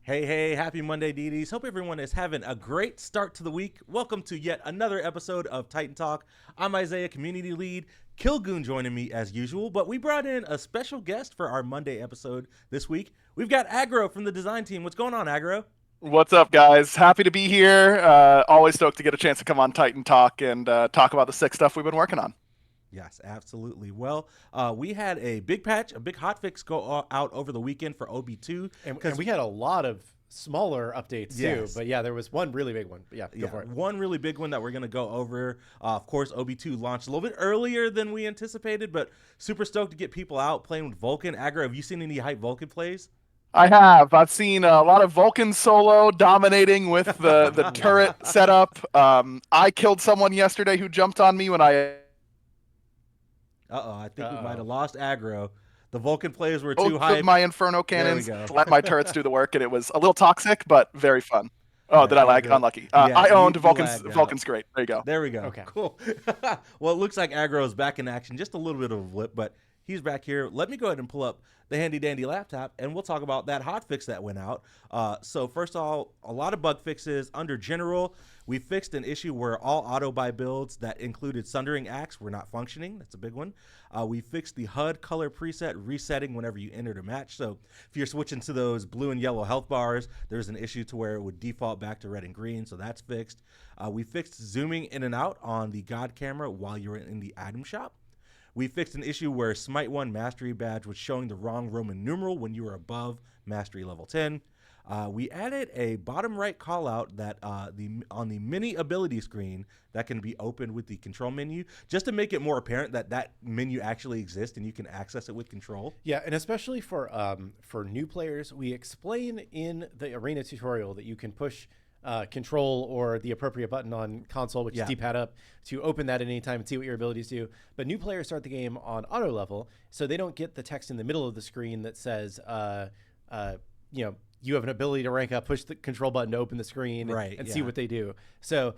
Hey, hey, happy Monday, DDs. Hope everyone is having a great start to the week. Welcome to yet another episode of Titan Talk. I'm Isiah, community lead. Killgoon joining me as usual, but we brought in a special guest for our Monday episode this week. We've got Aggro from the design team. What's going on, Aggro? What's up, guys? Happy to be here. Always stoked to get a chance to come on Titan Talk and talk about the sick stuff we've been working on. Yes, absolutely. Well, we had a big patch, a big hotfix go out over the weekend for OB2. And we had a lot of smaller updates too. Yes. But yeah, there was one really big one. But go for it. One really big one that we're going to go over. Of course, OB2 launched a little bit earlier than we anticipated, but super stoked to get people out playing with Vulcan. Aggro, have you seen any hype Vulcan plays? I have. I've seen a lot of Vulcan solo dominating with the turret setup. I killed someone yesterday who jumped on me when I I think we might have lost Aggro. The Vulcan players were too opened hype. my Inferno cannons, There we go. let my turrets do the work, and it was a little toxic, but very fun. Oh, Yeah, did I lag? Aggro- Unlucky. yeah, I owned you Vulcan's. lagged out. Vulcan's great. There you go. There we go. Okay. Cool. Well, it looks like Aggro is back in action. Just a little bit of a blip, but he's back here. Let me go ahead and pull up the handy dandy laptop, and we'll talk about that hotfix that went out. So first of all, a lot of bug fixes. Under general, we fixed an issue where all auto buy builds that included Sundering Axe were not functioning. That's a big one. We fixed the HUD color preset resetting whenever you entered a match. So if you're switching to those blue and yellow health bars, there's an issue to where it would default back to red and green. So that's fixed. We fixed zooming in and out on the God camera while you're in the item shop. We fixed an issue where SMITE 1 Mastery Badge was showing the wrong Roman numeral when you were above Mastery level 10. We added a bottom right callout that on the mini ability screen that can be opened with the control menu, just to make it more apparent that that menu actually exists and you can access it with control. Yeah, and especially for new players, we explain in the arena tutorial that you can push control or the appropriate button on console, which is D-pad up, to open that at any time and see what your abilities do. But new players start the game on auto level, so they don't get the text in the middle of the screen that says, you have an ability to rank up, push the control button to open the screen and see what they do. So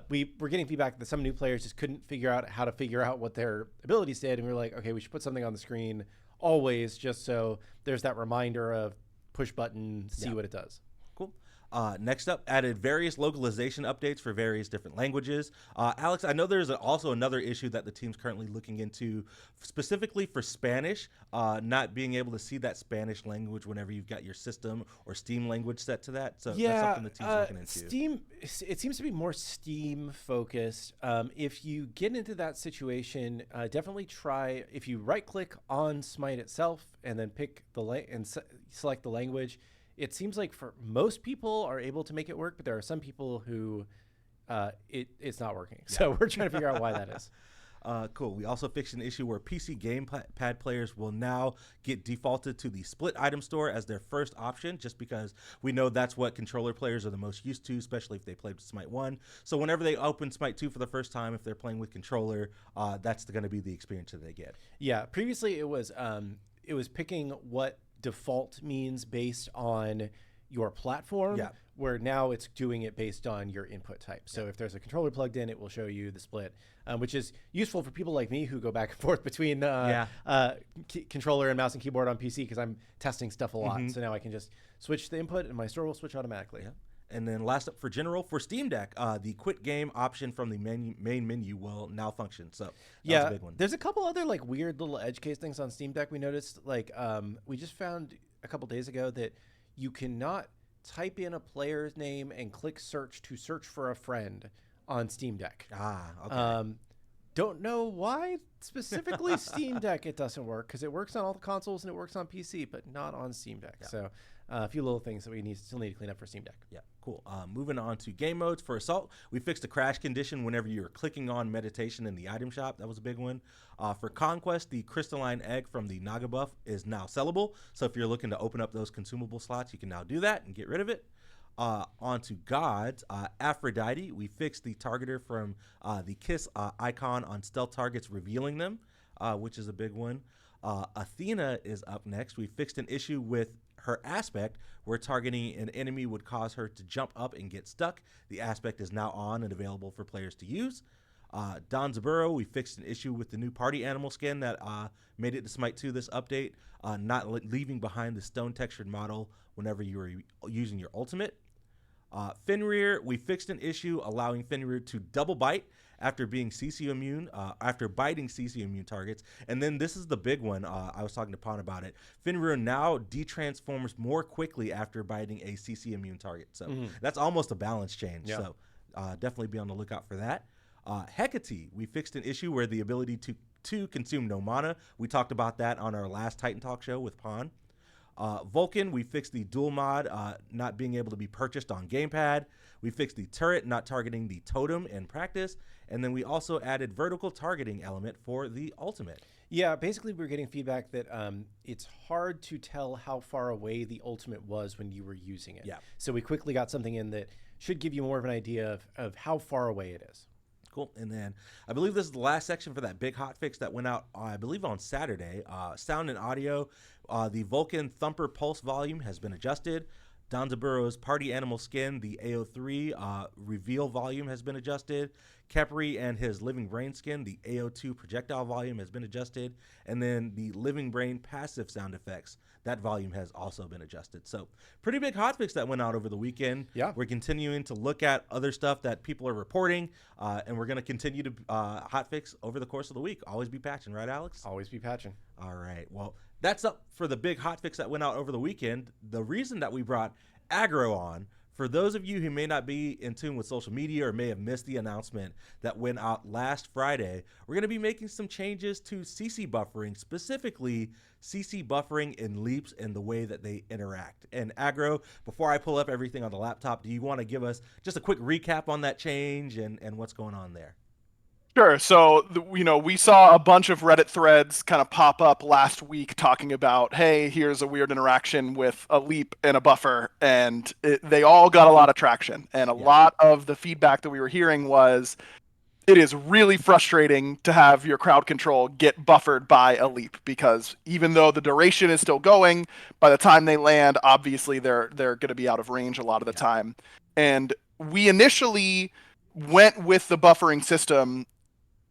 we were getting feedback that some new players just couldn't figure out how to figure out what their abilities did. And we were like, okay, we should put something on the screen always, just so there's that reminder of push button, see what it does. Cool. Next up, added various localization updates for various different languages. Alex, I know there's also another issue that the team's currently looking into, specifically for Spanish, not being able to see that Spanish language whenever you've got your system or Steam language set to that. So that's something the team's looking into. Steam, it seems to be more Steam focused. If you get into that situation, definitely try, if you right click on Smite itself and then pick select the language. It seems like for most people are able to make it work, but there are some people who it's not working. Yeah. So we're trying to figure out why that is. Cool. We also fixed an issue where PC gamepad players will now get defaulted to the split item store as their first option, just because we know that's what controller players are the most used to, especially if they played Smite 1. So whenever they open Smite 2 for the first time, if they're playing with controller, that's going to be the experience that they get. Yeah. Previously, it was picking what default means based on your platform, where now it's doing it based on your input type. So if there's a controller plugged in, it will show you the split, which is useful for people like me who go back and forth between controller and mouse and keyboard on PC, because I'm testing stuff a lot. So now I can just switch the input and my store will switch automatically. Yeah. And then last up for general, for Steam Deck, the quit game option from the main menu will now function. So that's a big one. There's a couple other like weird little edge case things on Steam Deck we noticed. Like we just found a couple days ago that you cannot type in a player's name and click search to search for a friend on Steam Deck. Okay. Don't know why specifically Steam Deck it doesn't work, because it works on all the consoles and it works on PC, but not on Steam Deck. Yeah. So a few little things that we still need to clean up for Steam Deck. Yeah, cool. Moving on to game modes. For Assault, we fixed the crash condition whenever you were clicking on meditation in the item shop. That was a big one. For Conquest, the crystalline egg from the Naga buff is now sellable. So if you're looking to open up those consumable slots, you can now do that and get rid of it. On to Gods, Aphrodite, we fixed the targeter from the kiss icon on stealth targets, revealing them, which is a big one. Athena is up next. We fixed an issue with her aspect where targeting an enemy would cause her to jump up and get stuck. The aspect is now on and available for players to use. Don Zaburo, we fixed an issue with the new party animal skin that made it to Smite 2 this update, not leaving behind the stone textured model whenever you were using your ultimate. Fenrir, we fixed an issue allowing Fenrir to double bite after being CC immune, after biting CC immune targets. And then this is the big one. I was talking to Pon about it. Fenrir now detransforms more quickly after biting a CC immune target. So that's almost a balance change. Yeah. So definitely be on the lookout for that. Hecate, we fixed an issue where the ability to consume no mana. We talked about that on our last Titan Talk show with Pon. Vulcan, we fixed the dual mod not being able to be purchased on gamepad. We fixed the turret not targeting the totem in practice. And then we also added vertical targeting element for the ultimate. Yeah, basically we're getting feedback that it's hard to tell how far away the ultimate was when you were using it. Yeah. So we quickly got something in that should give you more of an idea of how far away it is. Cool. And then I believe this is the last section for that big hotfix that went out, I believe, on Saturday. Sound and audio. The Vulcan Thumper Pulse volume has been adjusted. Danzaburo's Party Animal Skin, the AO3 Reveal volume has been adjusted. Kepri and his Living Brain Skin, the AO2 Projectile volume has been adjusted. And then the Living Brain Passive Sound Effects, that volume has also been adjusted. So pretty big hotfix that went out over the weekend. Yeah. We're continuing to look at other stuff that people are reporting, and we're going to continue to hotfix over the course of the week. Always be patching, right, Alex? Always be patching. All right. Well, that's up for the big hotfix that went out over the weekend. The reason that we brought Aggro on, for those of you who may not be in tune with social media or may have missed the announcement that went out last Friday, we're going to be making some changes to CC buffering, specifically CC buffering in leaps and the way that they interact. And Aggro, before I pull up everything on the laptop, do you want to give us just a quick recap on that change and what's going on there? Sure. So, we saw a bunch of Reddit threads kind of pop up last week talking about, hey, here's a weird interaction with a leap and a buffer, and they all got a lot of traction. And a lot of the feedback that we were hearing was, it is really frustrating to have your crowd control get buffered by a leap, because even though the duration is still going, by the time they land, obviously they're going to be out of range a lot of the time. And we initially went with the buffering system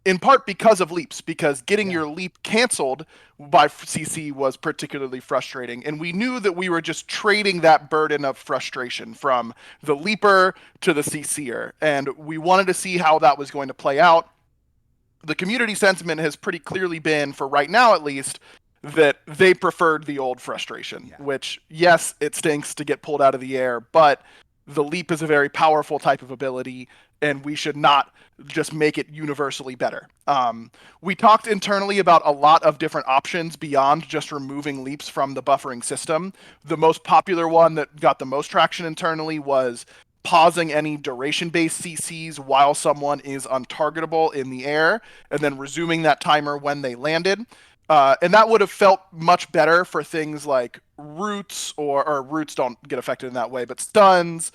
in part because of leaps, because getting your leap canceled by CC was particularly frustrating. And we knew that we were just trading that burden of frustration from the leaper to the CCer. And we wanted to see how that was going to play out. The community sentiment has pretty clearly been, for right now at least, that they preferred the old frustration, which, yes, it stinks to get pulled out of the air, but the leap is a very powerful type of ability, and we should not just make it universally better. We talked internally about a lot of different options beyond just removing leaps from the buffering system. The most popular one that got the most traction internally was pausing any duration-based CCs while someone is untargetable in the air, and then resuming that timer when they landed. And that would have felt much better for things like roots, or roots don't get affected in that way, but stuns,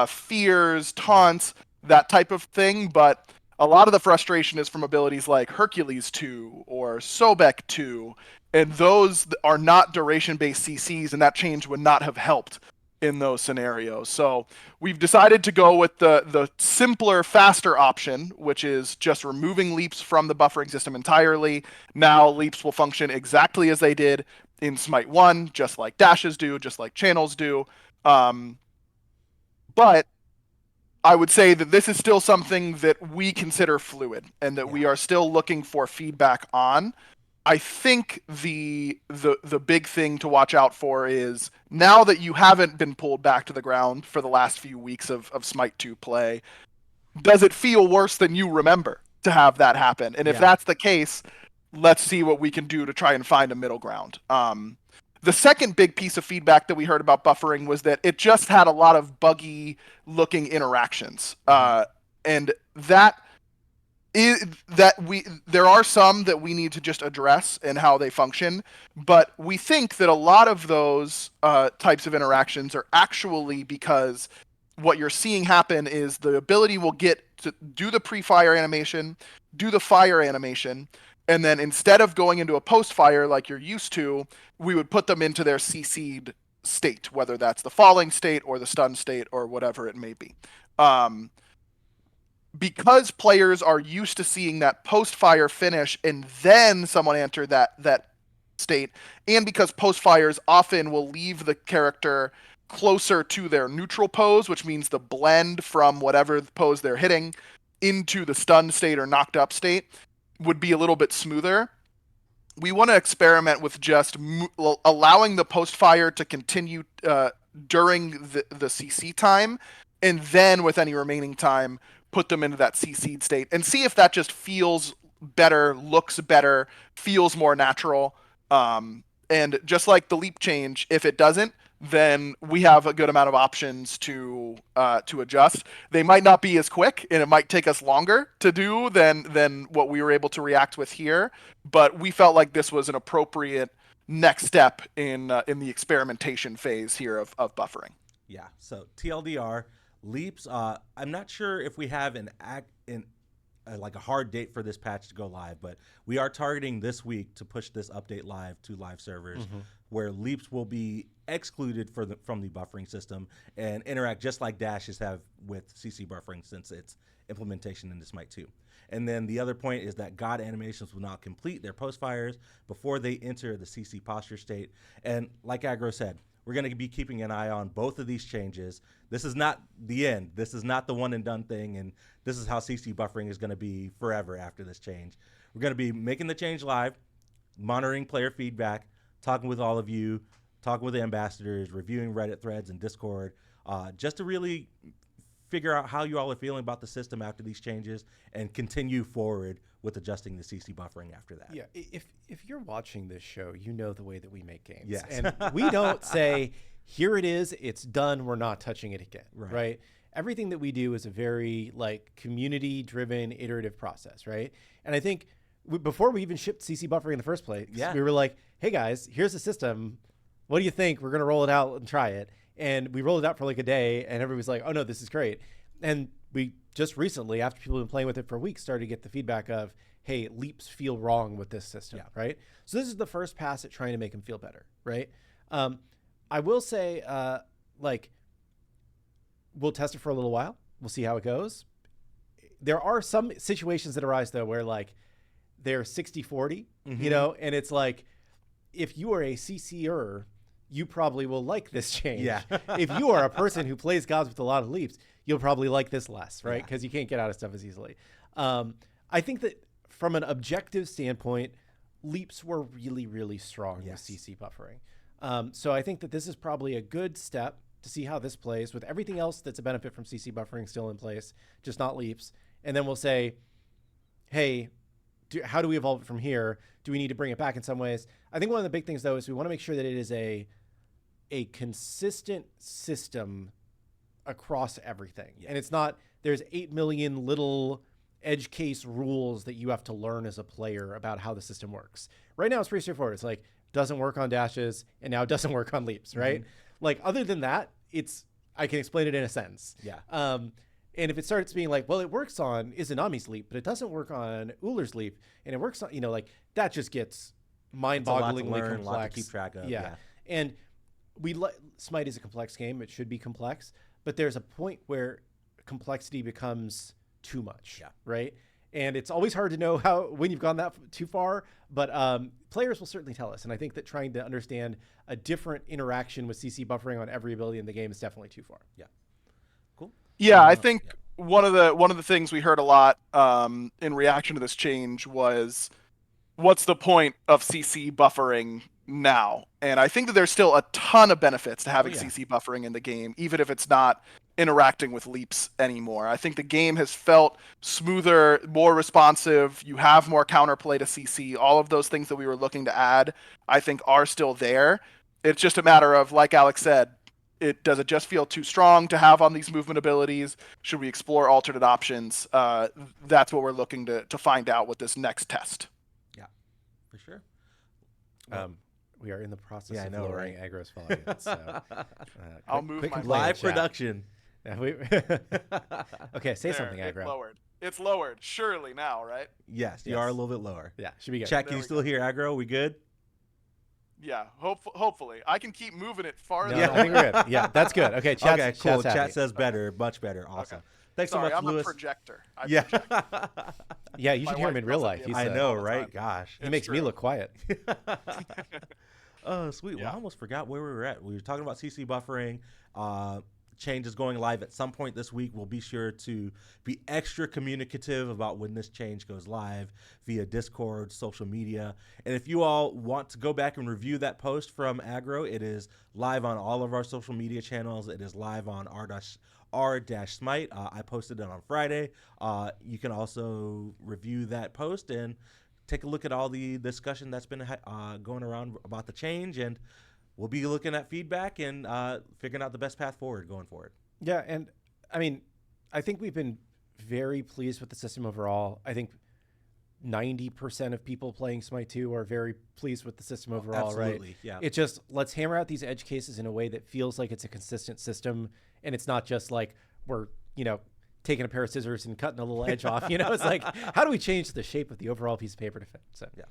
fears, taunts, that type of thing. But a lot of the frustration is from abilities like Hercules 2 or Sobek 2, and those are not duration-based CCs, and that change would not have helped in those scenarios. So we've decided to go with the simpler, faster option, which is just removing leaps from the buffering system entirely. Now leaps will function exactly as they did in Smite 1, just like dashes do, just like channels do. But I would say that this is still something that we consider fluid, and that we are still looking for feedback on. I think the big thing to watch out for is, now that you haven't been pulled back to the ground for the last few weeks of Smite 2 play, does it feel worse than you remember to have that happen? And if that's the case, let's see what we can do to try and find a middle ground. The second big piece of feedback that we heard about buffering was that it just had a lot of buggy looking interactions. And there are some that we need to just address and how they function, but we think that a lot of those types of interactions are actually because what you're seeing happen is the ability will get to do the pre-fire animation, do the fire animation, and then instead of going into a post-fire like you're used to, we would put them into their CC'd state, whether that's the falling state or the stun state or whatever it may be. because players are used to seeing that post-fire finish and then someone enter that state, and because post-fires often will leave the character closer to their neutral pose, which means the blend from whatever pose they're hitting into the stunned state or knocked up state would be a little bit smoother. We want to experiment with just allowing the post-fire to continue during the CC time, and then with any remaining time, put them into that CC'd state and see if that just feels better, looks better, feels more natural. And just like the leap change, if it doesn't, then we have a good amount of options to adjust. They might not be as quick, and it might take us longer to do than what we were able to react with here. But we felt like this was an appropriate next step in the experimentation phase here of buffering. Yeah. So TLDR leaps. I'm not sure if we have like a hard date for this patch to go live, but we are targeting this week to push this update live to live servers, where leaps will be excluded from the buffering system and interact just like dashes have with CC buffering since its implementation in SMITE 2. And then the other point is that God animations will not complete their post fires before they enter the CC posture state. And like Aggro said, we're going to be keeping an eye on both of these changes. This is not the end. This is not the one and done thing. And this is how CC buffering is going to be forever after this change. We're going to be making the change live, monitoring player feedback, talking with all of you, talking with the ambassadors, reviewing Reddit threads and Discord, just to really figure out how you all are feeling about the system after these changes and continue forward with adjusting the CC buffering after that. Yeah, if you're watching this show, you know the way that we make games. Yes. And we don't say, here it is, it's done, we're not touching it again, right? Everything that we do is a very community-driven, iterative process, right? And I think before we even shipped CC buffering in the first place, we were like, hey guys, here's the system. What do you think? We're going to roll it out and try it. And we rolled it out for like a day, and everybody's like, oh no, this is great. And we just recently, after people have been playing with it for weeks, started to get the feedback of, hey, leaps feel wrong with this system, right? So this is the first pass at trying to make them feel better, right? I will say, we'll test it for a little while. We'll see how it goes. There are some situations that arise, though, where they're 60-40, you know, and it's like, if you are a CC'er, you probably will like this change. Yeah. If you are a person who plays gods with a lot of leaps, you'll probably like this less, right? Because you can't get out of stuff as easily. I think that from an objective standpoint, leaps were really, really strong with CC buffering. So I think that this is probably a good step to see how this plays with everything else that's a benefit from CC buffering still in place, just not leaps. And then we'll say, hey, how do we evolve it from here? Do we need to bring it back in some ways? I think one of the big things, though, is we want to make sure that it is a consistent system across everything. And it's not, there's 8 million little edge case rules that you have to learn as a player about how the system works. Right now, it's pretty straightforward. It's like, doesn't work on dashes, and now it doesn't work on leaps, right? Like, other than that, I can explain it in a sentence. And if it starts being like, well, it works on Izanami's leap, but it doesn't work on Ullr's leap, and it works on, that just gets mind-bogglingly complex. A lot to keep track of. And SMITE is a complex game. It should be complex, but there's a point where complexity becomes too much, right? And it's always hard to know when you've gone that too far, but players will certainly tell us. And I think that trying to understand a different interaction with CC buffering on every ability in the game is definitely too far. Cool. Yeah, I think one of the things we heard a lot in reaction to this change was, what's the point of CC buffering now? And I think that there's still a ton of benefits to having CC buffering in the game, even if it's not interacting with leaps anymore. I think the game has felt smoother, more responsive. You have more counterplay to CC. All of those things that we were looking to add, I think, are still there. It's just a matter of, like Alex said, does it just feel too strong to have on these movement abilities? Should we explore alternate options? That's what we're looking to find out with this next test. Yeah, for sure. We are in the process of lowering Aggro's volume. So, I'll move my live production. Okay, say something, Aggro. It's lowered, surely now, right? Yes, you are a little bit lower. Yeah, should be good. Chat, can you still hear Aggro? We good? Yeah, hopefully. I can keep moving it farther. No, I think we're good. Yeah, that's good. Okay, okay, cool. Chat says better, much better. Awesome. Okay. Thanks Sorry, so much, I'm Lewis. a projector. I Yeah. project. Yeah, you My should hear him wife in real doesn't life. give He's I a- know, all the right? time. Gosh. he It's makes me true. look quiet. Oh, sweet. Well, Yeah. I almost forgot where we were at. We were talking about CC buffering. Change is going live at some point this week. We'll be sure to be extra communicative about when this change goes live via Discord, social media. And if you all want to go back and review that post from Aggro, it is live on all of our social media channels. It is live on r-smite. I posted it on Friday. You can also review that post and take a look at all the discussion that's been going around about the change, and we'll be looking at feedback and figuring out the best path forward going forward. Yeah, and I mean, I think we've been very pleased with the system overall. I think 90% of people playing Smite 2 are very pleased with the system overall, Absolutely, right? yeah. It's just, let's hammer out these edge cases in a way that feels like it's a consistent system, and it's not just like we're, taking a pair of scissors and cutting a little edge off. It's like, how do we change the shape of the overall piece of paper to fit? So yeah.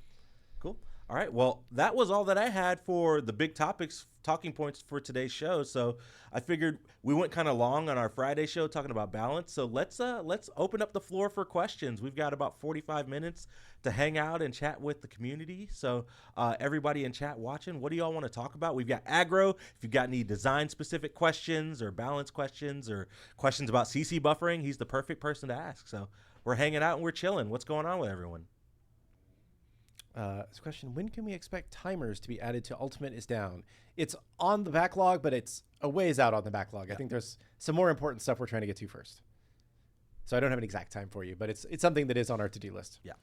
Cool. All right. Well, that was all that I had for the big talking points for today's show. So I figured we went kind of long on our Friday show talking about balance. So let's open up the floor for questions. We've got about 45 minutes to hang out and chat with the community. So everybody in chat watching, what do y'all want to talk about? We've got Aggro. If you've got any design specific questions or balance questions or questions about CC buffering, he's the perfect person to ask. So we're hanging out and we're chilling. What's going on with everyone? This question, when can we expect timers to be added to Ultimate is down? It's on the backlog, but it's a ways out on the backlog. I think there's some more important stuff we're trying to get to first. So I don't have an exact time for you, but it's something that is on our to-do list. Yeah.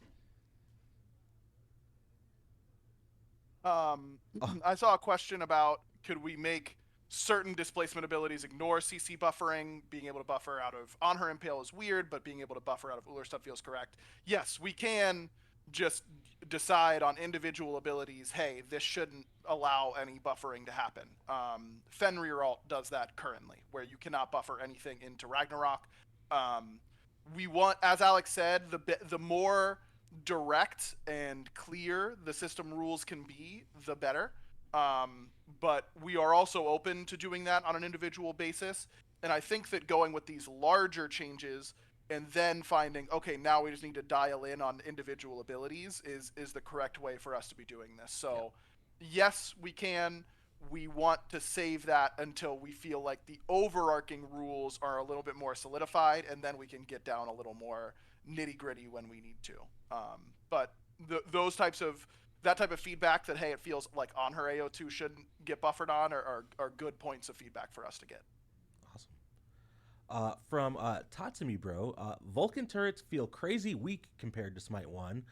I saw a question about could we make certain displacement abilities ignore CC buffering. Being able to buffer out of On Her Impale is weird, but being able to buffer out of Ullrstad feels correct. Yes, we can just decide on individual abilities, hey, this shouldn't allow any buffering to happen. Fenrir Alt does that currently, where you cannot buffer anything into Ragnarok. We want, as Alex said, the more direct and clear the system rules can be, the better. But we are also open to doing that on an individual basis. And I think that going with these larger changes and then finding, okay, now we just need to dial in on individual abilities is the correct way for us to be doing this. So yes, we can. We want to save that until we feel like the overarching rules are a little bit more solidified, and then we can get down a little more nitty gritty when we need to. But that type of feedback that, hey, it feels like On Her AO2 shouldn't get buffered on are good points of feedback for us to get. From Tatsumi Bro, Vulcan turrets feel crazy weak compared to Smite 1.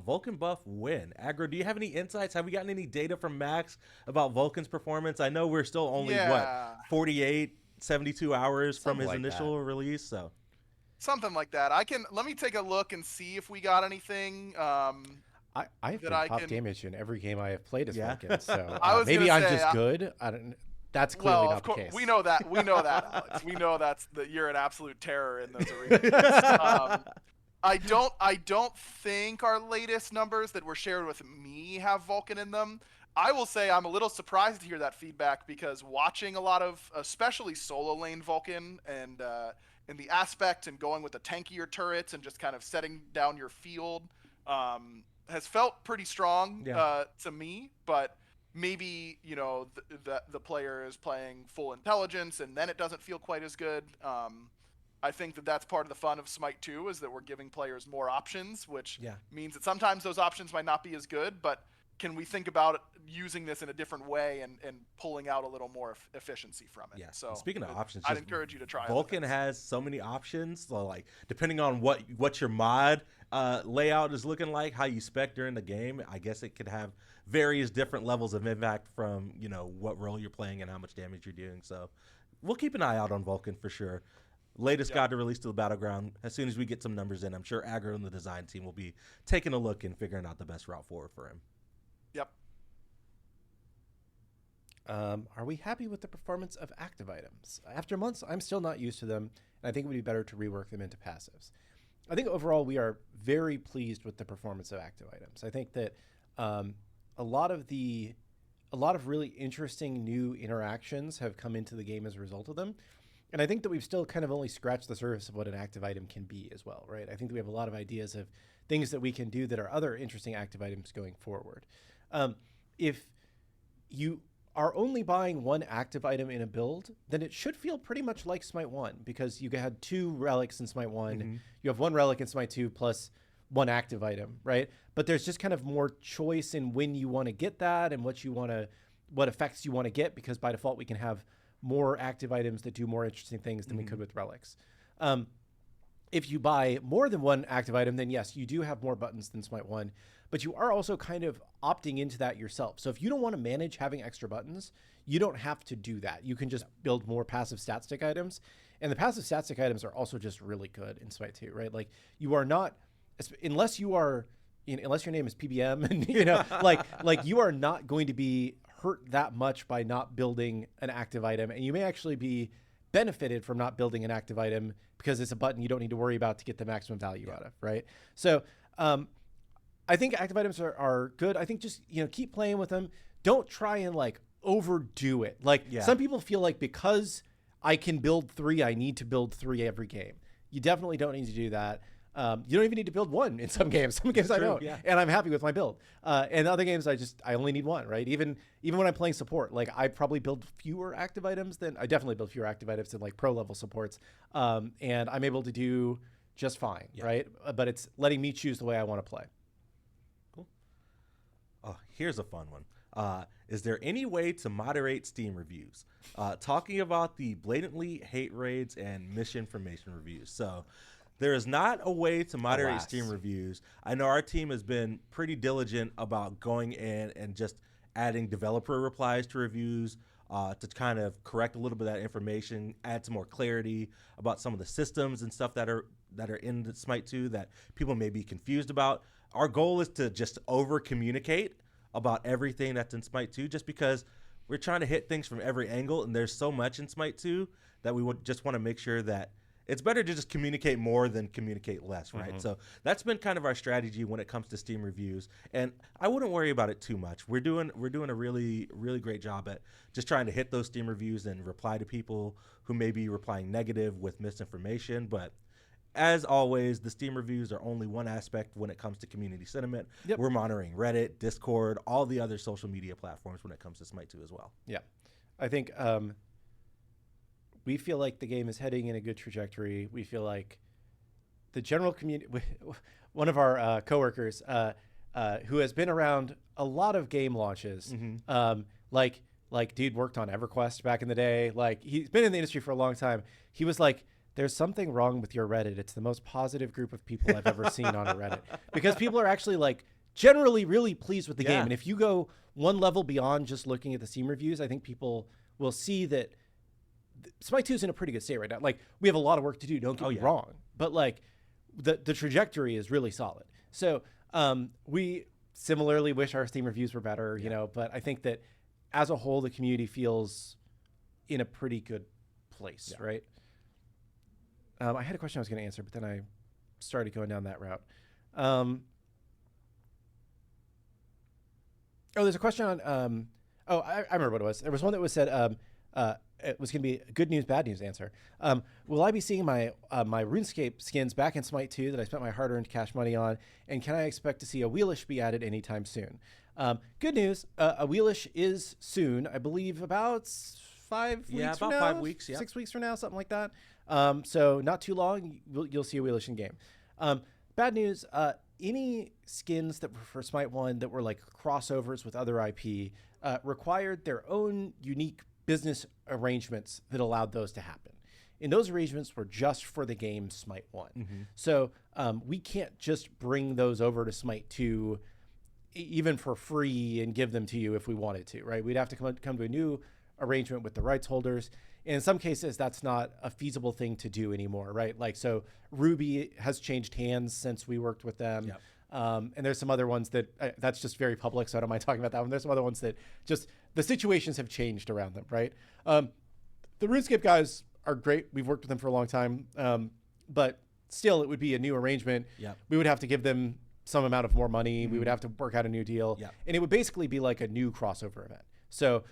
Vulcan buff win. Aggro, do you have any insights? Have we gotten any data from Max about Vulcan's performance? I know we're still only, 48, 72 hours from his initial release, so. Something like that. Let me take a look and see if we got anything. I have been top damage in every game I have played as Vulcan, so maybe I'm just good. I don't. That's clearly not the case. We know that. We know that, Alex. We know you're an absolute terror in those arenas. I don't think our latest numbers that were shared with me have Vulcan in them. I will say I'm a little surprised to hear that feedback, because watching a lot of, especially solo lane Vulcan and in the aspect and going with the tankier turrets and just kind of setting down your field has felt pretty strong to me, but maybe the player is playing full intelligence and then it doesn't feel quite as good. I think that's part of the fun of Smite 2 is that we're giving players more options, which means that sometimes those options might not be as good, but can we think about using this in a different way and pulling out a little more efficiency from it? Yeah. So speaking of options, I'd encourage you to try. Vulcan has so many options. So like depending on what your mod layout is looking like, how you spec during the game, I guess it could have various different levels of impact from what role you're playing and how much damage you're doing. So we'll keep an eye out on Vulcan for sure. Latest guide to release to the Battleground. As soon as we get some numbers in, I'm sure Aggro and the design team will be taking a look and figuring out the best route forward for him. Yep. Are we happy with the performance of active items? After months, I'm still not used to them, and I think it would be better to rework them into passives. I think overall we are very pleased with the performance of active items. I think that a lot of really interesting new interactions have come into the game as a result of them. And I think that we've still kind of only scratched the surface of what an active item can be as well, right? I think that we have a lot of ideas of things that we can do that are other interesting active items going forward. If you are only buying one active item in a build, then it should feel pretty much like Smite 1, because you had 2 relics in Smite 1, you have 1 relic in Smite 2 plus 1 active item, right? But there's just kind of more choice in when you want to get that and what effects you want to get, because by default we can have more active items that do more interesting things than we could with relics. If you buy more than 1 active item, then yes, you do have more buttons than Smite 1, but you are also kind of opting into that yourself. So if you don't want to manage having extra buttons, you don't have to do that. You can just build more passive stat stick items. And the passive stat stick items are also just really good in Smite 2, right? Like, you are not, unless your name is PBM and, you know, like you are not going to be hurt that much by not building an active item. And you may actually be benefited from not building an active item because it's a button you don't need to worry about to get the maximum value out of, right? So I think active items are good. I think just, keep playing with them. Don't try and like overdo it. Like some people feel like because I can build 3, I need to build 3 every game. You definitely don't need to do that. You don't even need to build 1 in some games. Some games I don't, and I'm happy with my build. And other games I only need 1, right? Even when I'm playing support, like I probably build fewer active items than like pro level supports, and I'm able to do just fine, right? But it's letting me choose the way I want to play. Cool. Oh, here's a fun one. Is there any way to moderate Steam reviews? Talking about the blatantly hate raids and misinformation reviews. So there is not a way to moderate Steam reviews. I know our team has been pretty diligent about going in and just adding developer replies to reviews to kind of correct a little bit of that information, add some more clarity about some of the systems and stuff that are in the Smite 2 that people may be confused about. Our goal is to just over-communicate about everything that's in Smite 2, just because we're trying to hit things from every angle, and there's so much in Smite 2 that we would just want to make sure that it's better to just communicate more than communicate less, right? So that's been kind of our strategy when it comes to Steam reviews, and I wouldn't worry about it too much. We're doing a really, really great job at just trying to hit those Steam reviews and reply to people who may be replying negative with misinformation. But as always, the Steam reviews are only one aspect when it comes to community sentiment. We're monitoring Reddit, Discord, all the other social media platforms when it comes to Smite 2 as well. Yeah, I think we feel like the game is heading in a good trajectory. We feel like the general community, one of our coworkers who has been around a lot of game launches, like dude worked on EverQuest back in the day. Like, he's been in the industry for a long time. He was like, there's something wrong with your Reddit. It's the most positive group of people I've ever seen on a Reddit, because people are actually like generally really pleased with the game. And if you go one level beyond just looking at the Steam reviews, I think people will see that Smite 2 is in a pretty good state right now. Like, we have a lot of work to do, don't get me wrong, but like the trajectory is really solid. So we similarly wish our Steam reviews were better, you know, but I think that as a whole, the community feels in a pretty good place, right? I had a question I was going to answer, but then I started going down that route. There's a question on, I remember what it was. There was one that was said, it was going to be a good news, bad news answer. Will I be seeing my RuneScape skins back in Smite 2 that I spent my hard-earned cash money on? And can I expect to see a Wheelish be added anytime soon? Good news, a Wheelish is soon. I believe about 5 weeks from now. 5 weeks, 6 weeks from now, something like that. So not too long, you'll see a Wheelish in game. Bad news, any skins that were for Smite 1 that were like crossovers with other IP required their own unique business arrangements that allowed those to happen. And those arrangements were just for the game Smite 1. So we can't just bring those over to Smite 2 even for free and give them to you if we wanted to, right? We'd have to come to a new arrangement with the rights holders. And in some cases, that's not a feasible thing to do anymore, right? Like, so Ruby has changed hands since we worked with them. And there's some other ones that that's just very public, so I don't mind talking about that one. There's some other ones that just the situations have changed around them, right? The RuneScape guys are great. We've worked with them for a long time, but still, it would be a new arrangement. We would have to give them some amount of more money. We would have to work out a new deal, and it would basically be like a new crossover event. So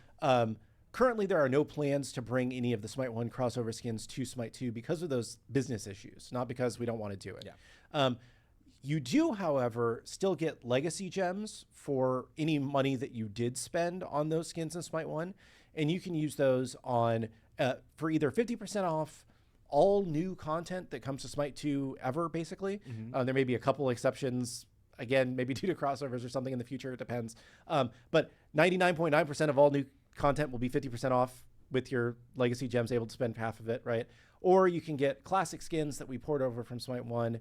Currently, there are no plans to bring any of the Smite 1 crossover skins to Smite 2 because of those business issues, not because we don't want to do it. Yeah. You do, however, still get legacy gems for any money that you did spend on those skins in Smite 1, and you can use those on for either 50% off all new content that comes to Smite 2 ever, basically. There may be a couple exceptions, again, maybe due to crossovers or something in the future, it depends. But 99.9% of all new content will be 50% off with your legacy gems, able to spend half of it, right? Or you can get classic skins that we poured over from Smite 1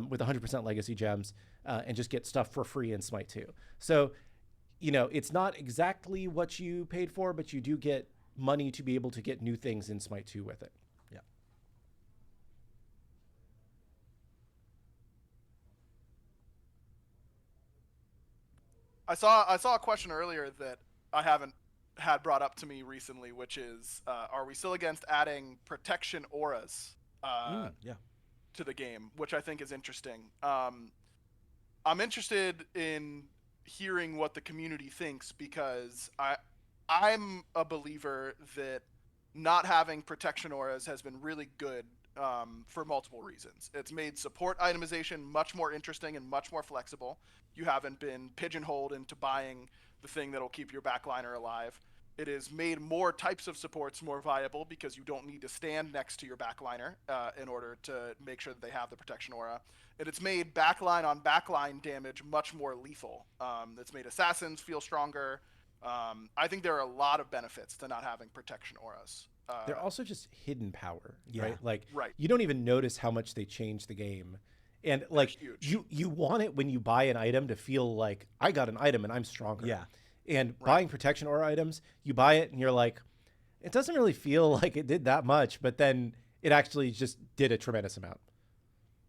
with 100% legacy gems and just get stuff for free in Smite 2. So, you know, it's not exactly what you paid for, but you do get money to be able to get new things in Smite 2 with it. Yeah. I saw a question earlier that I haven't had brought up to me recently, which is, are we still against adding protection auras to the game, which I think is interesting. I'm interested in hearing what the community thinks, because I'm a believer that not having protection auras has been really good for multiple reasons. It's made support itemization much more interesting and much more flexible. You haven't been pigeonholed into buying the thing that'll keep your backliner alive. It has made more types of supports more viable because you don't need to stand next to your backliner in order to make sure that they have the protection aura. And it's made backline on backline damage much more lethal. It's made assassins feel stronger. I think there are a lot of benefits to not having protection auras. They're also just hidden power, Yeah. right? Like, Right. you don't even notice how much they change the game. And like, you want it when you buy an item to feel like, I got an item and I'm stronger. Yeah. And buying protection aura items, you buy it and you're like, it doesn't really feel like it did that much, but then it actually just did a tremendous amount.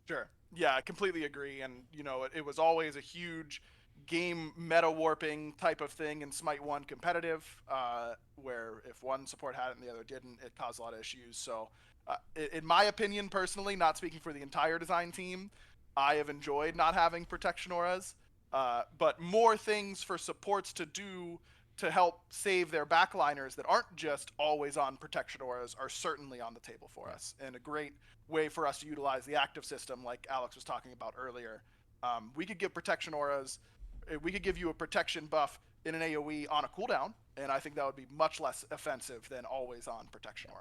Sure. Yeah, I completely agree. And, you know, it was always a huge game meta warping type of thing in Smite 1 competitive, where if one support had it and the other didn't, it caused a lot of issues. So in my opinion, personally, not speaking for the entire design team, I have enjoyed not having protection auras, but more things for supports to do to help save their backliners that aren't just always on protection auras are certainly on the table for us, and a great way for us to utilize the active system like Alex was talking about earlier. We could give protection auras, we could give you a protection buff in an AoE on a cooldown, and I think that would be much less offensive than always on protection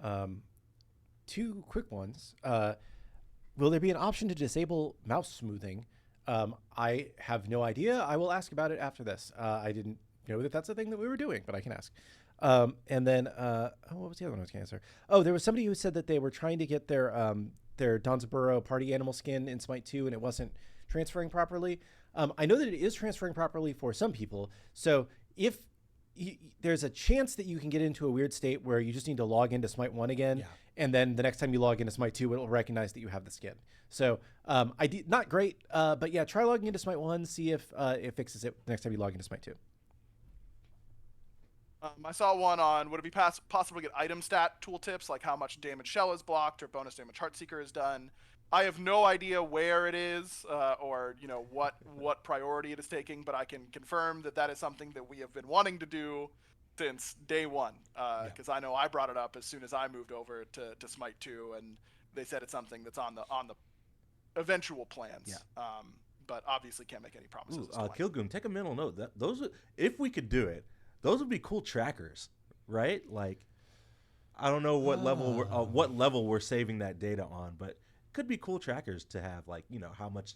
aura. Two quick ones. Will there be an option to disable mouse smoothing? I have no idea. I will ask about it after this. I didn't know that that's a thing that we were doing, but I can ask. And then, what was the other one I was going to answer? Oh, there was somebody who said that they were trying to get their Donzaburo party animal skin in Smite 2, and it wasn't transferring properly. I know that it is transferring properly for some people. So if there's a chance that you can get into a weird state where you just need to log into Smite 1 again, and then the next time you log into Smite 2, it'll recognize that you have the skin. So not great, but yeah, try logging into Smite 1, see if it fixes it the next time you log into Smite 2. I saw one on, would it be possible to get item stat tooltips, like how much damage Shell is blocked or bonus damage Heartseeker is done? I have no idea where it is or you know what priority it is taking, but I can confirm that that is something that we have been wanting to do since day one, because I know I brought it up as soon as I moved over to Smite 2, and they said it's something that's on the eventual plans. But obviously can't make any promises. Killgoon, take a mental note. If we could do it, those would be cool trackers, right? Like, I don't know what level we're saving that data on, but could be cool trackers to have, like, you know, how much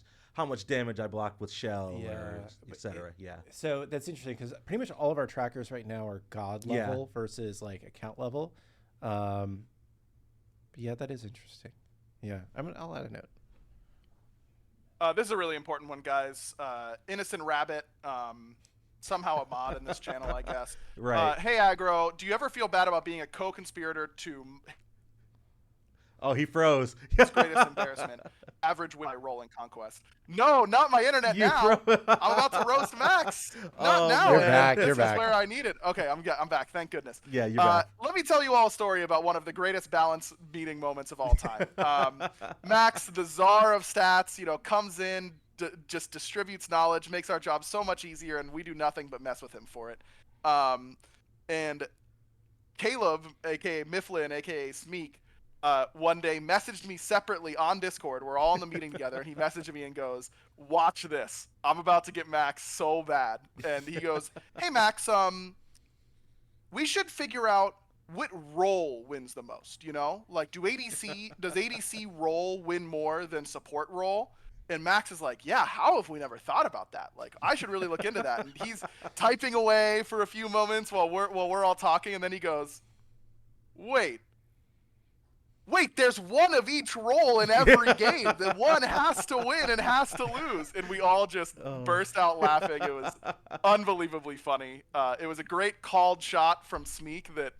damage I blocked with Shell or etc. So that's interesting because pretty much all of our trackers right now are God level versus like account level. But yeah, that is interesting. Yeah, I'll add a note. This is a really important one, guys. Innocent Rabbit, somehow a mod in this channel, I guess. Right. Hey, Aggro, do you ever feel bad about being a co-conspirator to... Oh, he froze. His greatest embarrassment. Average win by rolling conquest. No, not my internet now. I'm about to roast Max. Not now. You're back. This You're back. is where I need it. Okay, I'm back. Thank goodness. Yeah, you're back. Let me tell you all a story about one of the greatest balance beating moments of all time. Max, the czar of stats, you know, comes in, just distributes knowledge, makes our job so much easier, and we do nothing but mess with him for it. And Caleb, aka Mifflin, aka Smeek, one day messaged me separately on Discord. We're all in the meeting together, and he messaged me and goes, "Watch this. I'm about to get Max so bad." And he goes, "Hey Max, we should figure out what role wins the most. You know, like does ADC role win more than support role?" And Max is like, "Yeah, how have we never thought about that? Like, I should really look into that." And he's typing away for a few moments while we're all talking, and then he goes, "Wait, there's one of each role in every game. The one has to win and has to lose." And we all just burst out laughing. It was unbelievably funny. It was a great called shot from Smeek that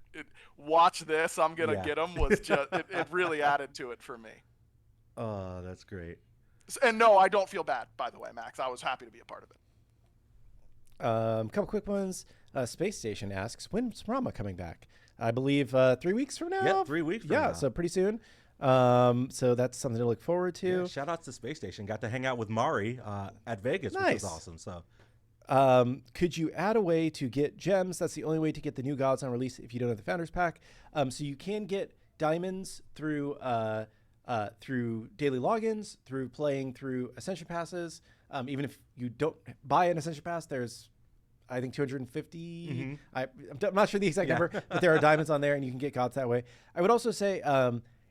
watch this, I'm going to get him, was just, it really added to it for me. Oh, that's great. And no, I don't feel bad, by the way, Max. I was happy to be a part of it. Couple quick ones. Space Station asks, when's Rama coming back? I believe 3 weeks from now. Yeah, 3 weeks from now. Yeah, so pretty soon. So that's something to look forward to. Yeah, shout outs to Space Station. Got to hang out with Mari at Vegas, Nice. which was awesome. So, could you add a way to get gems? That's the only way to get the new gods on release if you don't have the Founders Pack. So you can get diamonds through daily logins, through playing through Ascension Passes. Even if you don't buy an Ascension Pass, there's I think 250. I'm not sure the exact number, but there are diamonds on there, and you can get gods that way. I would also say,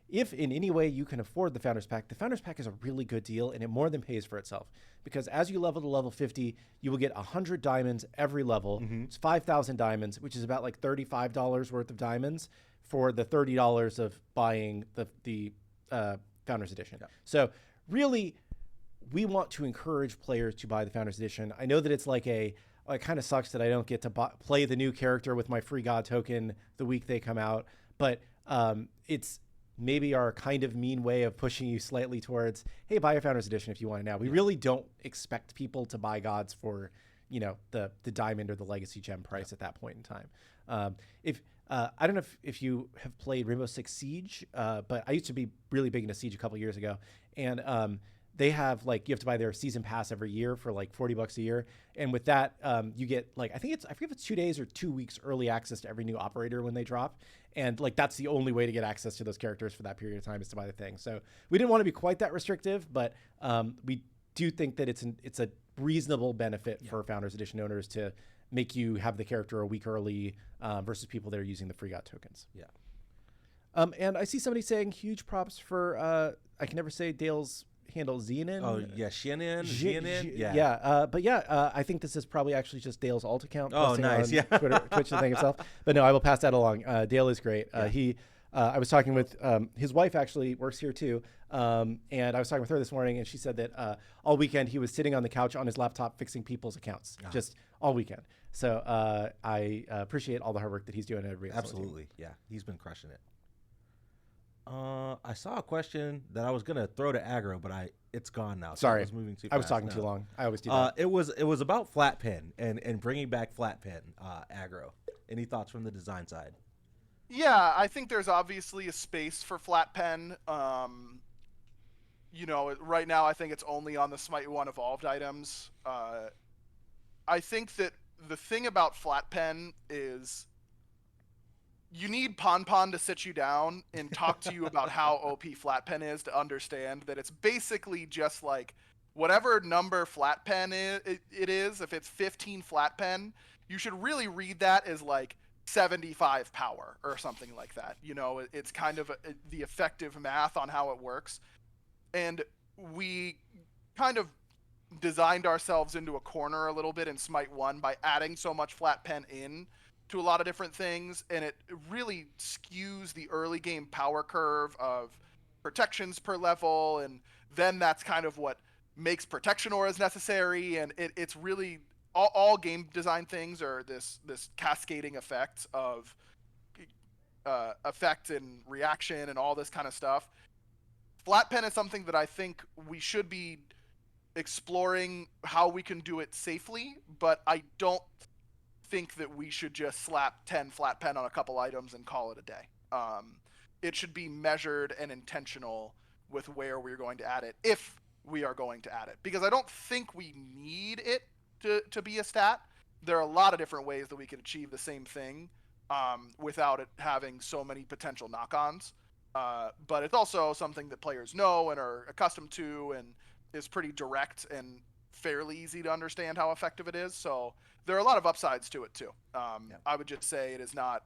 if in any way you can afford the Founders Pack, the Founders Pack is a really good deal, and it more than pays for itself. Because as you level to level 50, you will get 100 diamonds every level. It's 5,000 diamonds, which is about like $35 worth of diamonds for the $30 of buying the Founders Edition. Yeah. So really, we want to encourage players to buy the Founders Edition. I know that it's like it kind of sucks that I don't get to play the new character with my free god token the week they come out, but it's maybe our kind of mean way of pushing you slightly towards, hey, buy a Founders Edition if you want it now. We really don't expect people to buy gods for, the diamond or the legacy gem price at that point in time. I don't know if you have played Rainbow Six Siege, but I used to be really big into Siege a couple years ago, and they have you have to buy their season pass every year for like $40 a year. And with that, you get I forget if it's 2 days or 2 weeks early access to every new operator when they drop. And that's the only way to get access to those characters for that period of time is to buy the thing. So we didn't want to be quite that restrictive, but we do think that it's a reasonable benefit for Founders Edition owners to make you have the character a week early versus people that are using the free god tokens. Yeah. And I see somebody saying huge props for, I can never say Dale's handle, Xenon. Oh yeah, Xenon. I think this is probably actually just Dale's alt account. Oh, nice. Yeah. Twitch the thing itself. But no, I will pass that along. Dale is great. I was talking with his wife, actually works here too, and I was talking with her this morning, and she said that all weekend he was sitting on the couch on his laptop fixing people's accounts, just all weekend. So I appreciate all the hard work that he's doing at every. Absolutely, yeah, he's been crushing it. I saw a question that I was gonna throw to Aggro, but it's gone now. Sorry, I was moving too fast. I was talking too long. I always do that. It was about flat pen and bringing back flat pen. Aggro, any thoughts from the design side? Yeah, I think there's obviously a space for flat pen. Right now I think it's only on the Smite 1 evolved items. I think that the thing about flat pen is you need Pon to sit you down and talk to you about how OP flat pen is to understand that it's basically just like whatever number flat pen it is. If it's 15 flat pen, you should really read that as like 75 power or something like that. It's kind of the effective math on how it works. And we kind of designed ourselves into a corner a little bit in Smite 1 by adding so much flat pen in to a lot of different things, and it really skews the early game power curve of protections per level, and then that's kind of what makes protection auras necessary, and it's really all game design things are this cascading effect of effect and reaction and all this kind of stuff. Flat pen is something that I think we should be exploring how we can do it safely, but I don't think that we should just slap 10 flat pen on a couple items and call it a day. It should be measured and intentional with where we're going to add it, if we are going to add it, because I don't think we need it to be a stat. There are a lot of different ways that we can achieve the same thing without it having so many potential knock-ons. But it's also something that players know and are accustomed to, and is pretty direct and fairly easy to understand how effective it is. So there are a lot of upsides to it too. I would just say it is not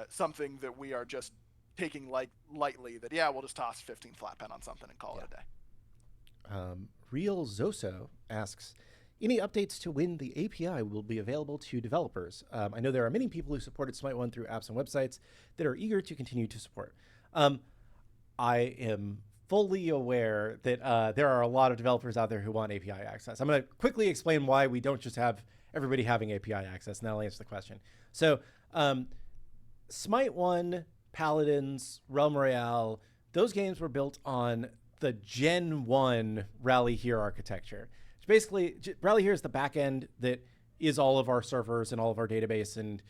something that we are just taking lightly. That we'll just toss 15 flat pen on something and call it a day. Real Zoso asks, any updates to when the API will be available to developers? I know there are many people who supported SMITE 1 through apps and websites that are eager to continue to support. I am fully aware that there are a lot of developers out there who want API access. I'm going to quickly explain why we don't just have everybody having API access, and that'll answer the question. So SMITE 1, Paladins, Realm Royale, those games were built on the Gen 1 Rally Here architecture. Which basically, Rally Here is the backend that is all of our servers and all of our database, and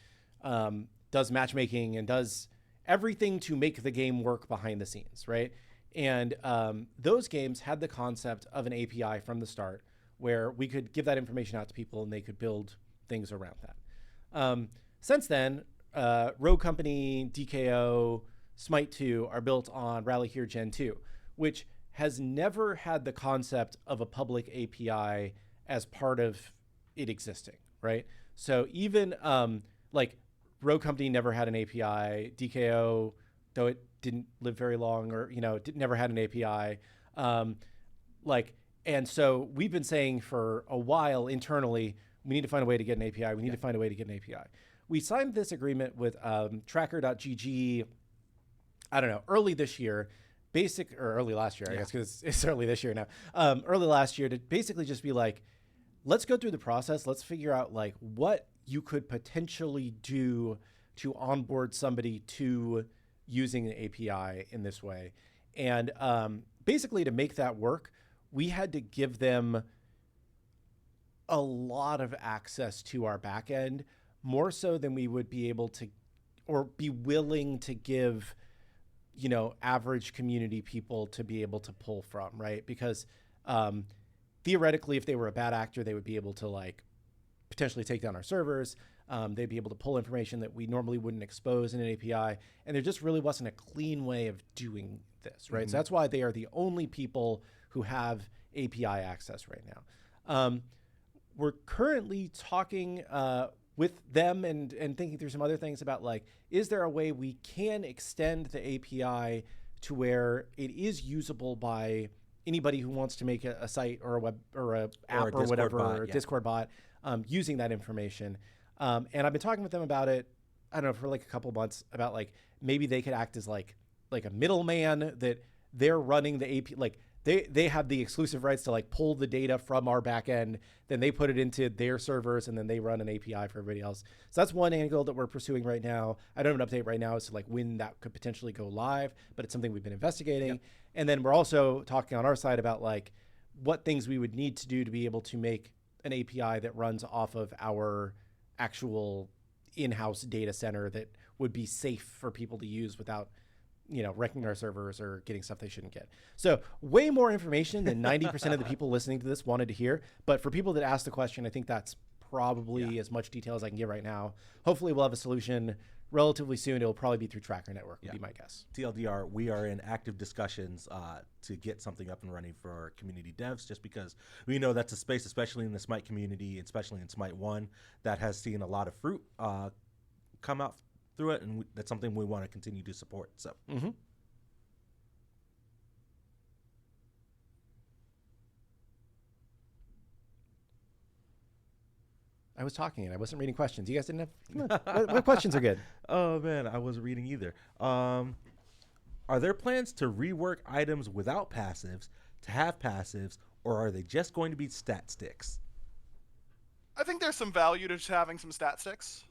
does matchmaking and does everything to make the game work behind the scenes, right? And those games had the concept of an API from the start where we could give that information out to people and they could build things around that. Since then, Rogue Company, DKO, SMITE 2 are built on Rally Here Gen 2, which has never had the concept of a public API as part of it existing, right? So even like Rogue Company never had an API, DKO, though it didn't live very long, or never had an API. And so we've been saying for a while internally, we need to find a way to get an API. We need to find a way to get an API. We signed this agreement with Tracker.gg, I don't know, early this year, early last year, I guess, because it's early this year now. Early last year to basically just be like, let's go through the process. Let's figure out like what you could potentially do to onboard somebody to using an API in this way. And basically to make that work, we had to give them a lot of access to our backend, more so than we would be able to, or be willing to give, average community people to be able to pull from, right? Because theoretically, if they were a bad actor, they would be able to like potentially take down our servers. They'd be able to pull information that we normally wouldn't expose in an API. And there just really wasn't a clean way of doing this, right? Mm-hmm. So that's why they are the only people who have API access right now. We're currently talking with them and thinking through some other things about like, is there a way we can extend the API to where it is usable by anybody who wants to make a site or a web or a app or whatever, bot, or a Discord bot, using that information. And I've been talking with them about it, I don't know, for like a couple months, about like maybe they could act as like a middleman, that they're running the API, like they have the exclusive rights to like pull the data from our backend, then they put it into their servers, and then they run an API for everybody else. So that's one angle that we're pursuing right now. I don't have an update right now as to like when that could potentially go live, but it's something we've been investigating. Yep. And then we're also talking on our side about like what things we would need to do to be able to make an API that runs off of our actual in-house data center that would be safe for people to use without wrecking our servers or getting stuff they shouldn't get. So way more information than 90% of the people listening to this wanted to hear. But for people that asked the question, I think that's probably as much detail as I can give right now. Hopefully we'll have a solution relatively soon. It'll probably be through Tracker Network would be my guess. TLDR, we are in active discussions to get something up and running for our community devs, just because we know that's a space, especially in the SMITE community, especially in SMITE 1, that has seen a lot of fruit come out through it, and that's something we want to continue to support. So I was talking and I wasn't reading questions. You guys didn't have what questions are good? Oh man, I wasn't reading either. Are there plans to rework items without passives to have passives, or are they just going to be stat sticks? I think there's some value to just having some stat sticks.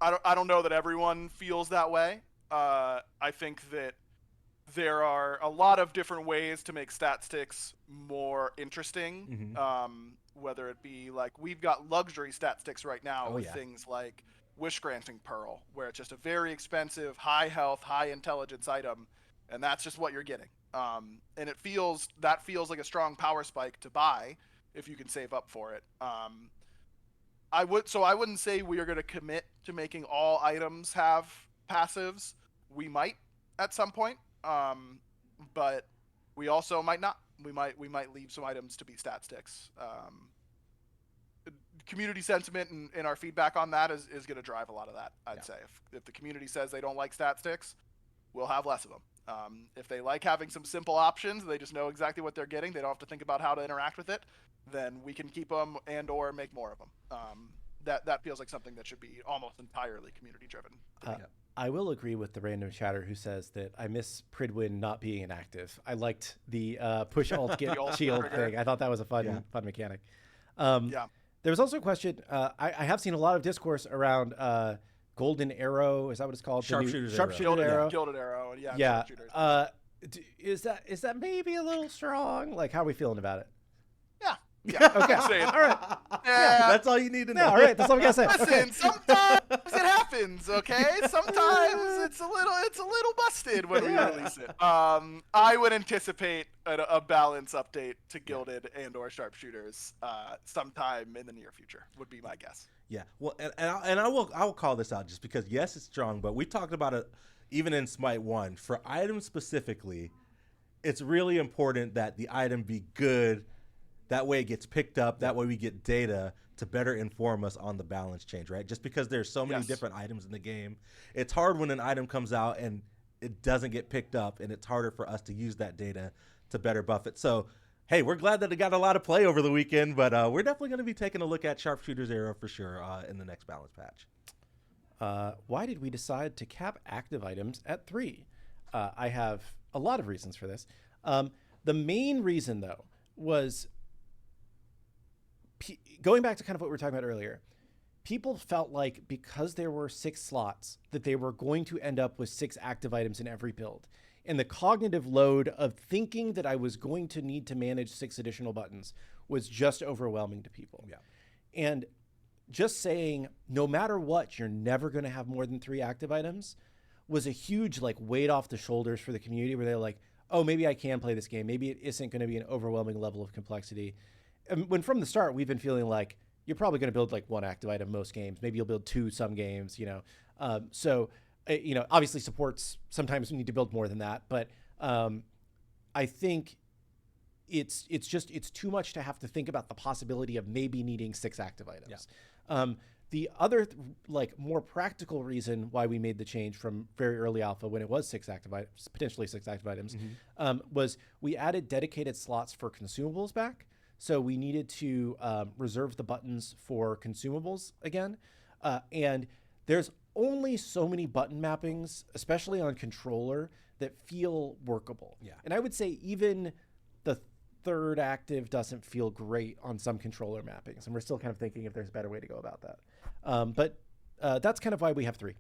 I don't know that everyone feels that way. I think that there are a lot of different ways to make stat sticks more interesting. Whether it be like, we've got luxury stat sticks right now with things like Wish Granting Pearl, where it's just a very expensive, high health, high intelligence item, and that's just what you're getting. And it feels like a strong power spike to buy if you can save up for it. I wouldn't say we are going to commit to making all items have passives. We might at some point, but we also might not. We might leave some items to be stat sticks. Community sentiment and our feedback on that is going to drive a lot of that. I'd say if the community says they don't like stat sticks, we'll have less of them. If they like having some simple options, they just know exactly what they're getting. They don't have to think about how to interact with it. Then we can keep them and or make more of them. That feels like something that should be almost entirely community driven. I will agree with the random chatter who says that I miss Pridwin not being inactive. I liked the push alt get shield thing. I thought that was a fun mechanic. There was also a question. I have seen a lot of discourse around Golden Arrow. Is that what it's called? Sharpshooter's Arrow. Gilded Arrow. Yeah. Is that maybe a little strong? Like, how are we feeling about it? Yeah. Okay. All right. Yeah. That's all you need to know. All right. That's all we gotta say. Listen, sometimes it happens. Okay. Sometimes it's a little busted when we release it. I would anticipate a balance update to Gilded and or Sharpshooters sometime in the near future. Would be my guess. Yeah. Well, and I will call this out just because yes, it's strong, but we talked about it even in Smite 1 for items specifically. It's really important that the item be good. That way it gets picked up. That way we get data to better inform us on the balance change, right? Just because there's so many different items in the game, it's hard when an item comes out and it doesn't get picked up, and it's harder for us to use that data to better buff it. So, hey, we're glad that it got a lot of play over the weekend, but we're definitely going to be taking a look at Sharpshooter's Arrow for sure in the next balance patch. Why did we decide to cap active items at 3? I have a lot of reasons for this. The main reason, though, was going back to kind of what we were talking about earlier. People felt like because there were 6 slots that they were going to end up with 6 active items in every build. And the cognitive load of thinking that I was going to need to manage 6 additional buttons was just overwhelming to people. Yeah. And just saying, no matter what, you're never going to have more than 3 active items was a huge like weight off the shoulders for the community, where they're like, oh, maybe I can play this game. Maybe it isn't going to be an overwhelming level of complexity. And when from the start, we've been feeling like you're probably going to build like 1 active item most games. Maybe you'll build 2 some games, obviously supports sometimes we need to build more than that. But I think it's too much to have to think about the possibility of maybe needing 6 active items. Yeah. The other more practical reason why we made the change from very early alpha when it was 6 active items, potentially 6 active items, was we added dedicated slots for consumables back. So we needed to reserve the buttons for consumables again. And there's only so many button mappings, especially on controller, that feel workable. Yeah. And I would say even the 3rd active doesn't feel great on some controller mappings. And we're still kind of thinking if there's a better way to go about that. But that's kind of why we have 3.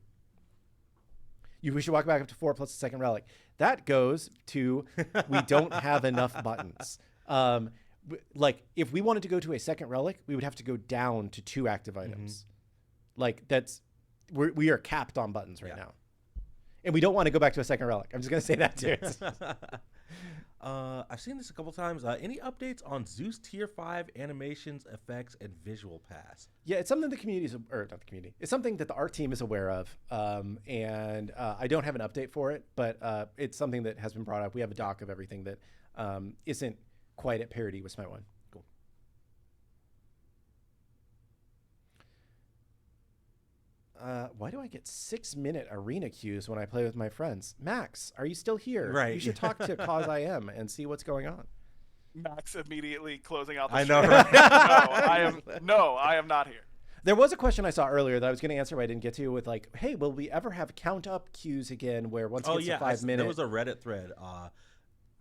We should walk back up to 4 plus the 2nd relic. That goes to we don't have enough buttons. Like if we wanted to go to a 2nd relic, we would have to go down to 2 active items. Like we are capped on buttons right now, and we don't want to go back to a 2nd relic. I'm just gonna say that too. I've seen this a couple times. Any updates on Zeus Tier 5 animations, effects, and visual pass? Yeah, it's something the community not the community. It's something that the art team is aware of, and I don't have an update for it, but it's something that has been brought up. We have a doc of everything that isn't quite at parity with Smite 1. Cool. Why do I get 6-minute arena queues when I play with my friends? Max, are you still here? Right. You should talk to Cause I Am and see what's going on. Max immediately closing out the I stream. know, right? I am not here. There was a question I saw earlier that I was going to answer, but I didn't get to, with like, hey, will we ever have count up queues again where once it gets to 5 minutes? There was a Reddit thread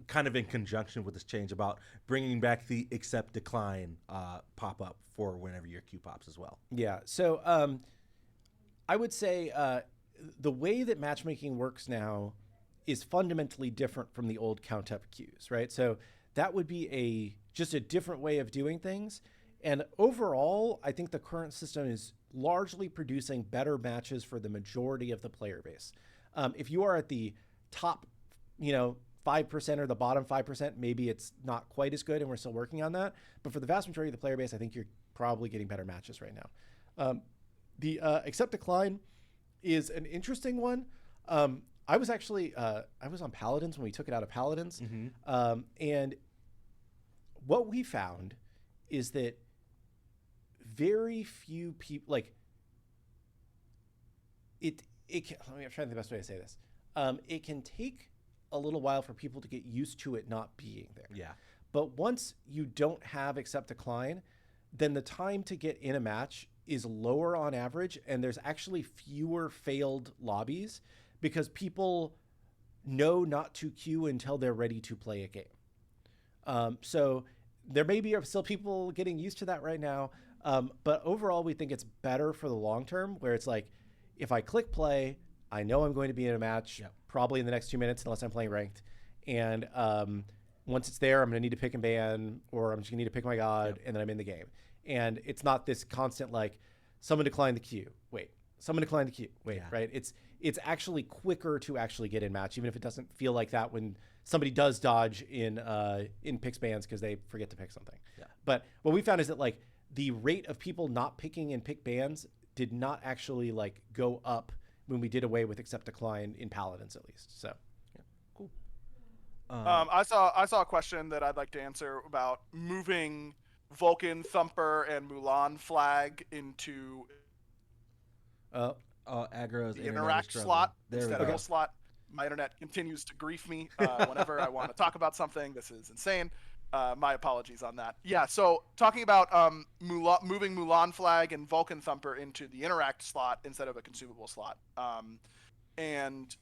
kind of in conjunction with this change about bringing back the accept decline pop-up for whenever your queue pops as well. Yeah. So I would say the way that matchmaking works now is fundamentally different from the old count up queues, right? So that would be just a different way of doing things. And overall, I think the current system is largely producing better matches for the majority of the player base. If you are at the top, 5% or the bottom 5%, maybe it's not quite as good and we're still working on that. But for the vast majority of the player base, I think you're probably getting better matches right now. The accept decline is an interesting one. I was actually I was on Paladins when we took it out of Paladins, and what we found is that very few people like it. I'm trying to think the best way to say this. It can take a little while for people to get used to it not being there. Yeah. But once you don't have accept decline, then the time to get in a match is lower on average, and there's actually fewer failed lobbies because people know not to queue until they're ready to play a game. So there may be still people getting used to that right now, but overall we think it's better for the long term, where it's like, if I click play, I know I'm going to be in a match probably in the next 2 minutes unless I'm playing ranked. And once it's there, I'm going to need to pick and ban, or I'm just going to need to pick my god, and then I'm in the game. And it's not this constant, like, someone declined the queue. Wait, someone declined the queue. Wait, right? It's actually quicker to actually get in match, even if it doesn't feel like that when somebody does dodge in picks bans because they forget to pick something. Yeah. But what we found is that, like, the rate of people not picking in pick bans did not actually, like, go up when we did away with accept decline in Paladins, at least. So, yeah, cool. I saw a question that I'd like to answer about moving Vulcan, Thumper, and Mulan flag into Aggro's the interact slot instead of a slot. My internet continues to grief me whenever I want to talk about something. This is insane. My apologies on that. Yeah, so talking about moving Mulan flag and Vulcan Thumper into the interact slot instead of a consumable slot. And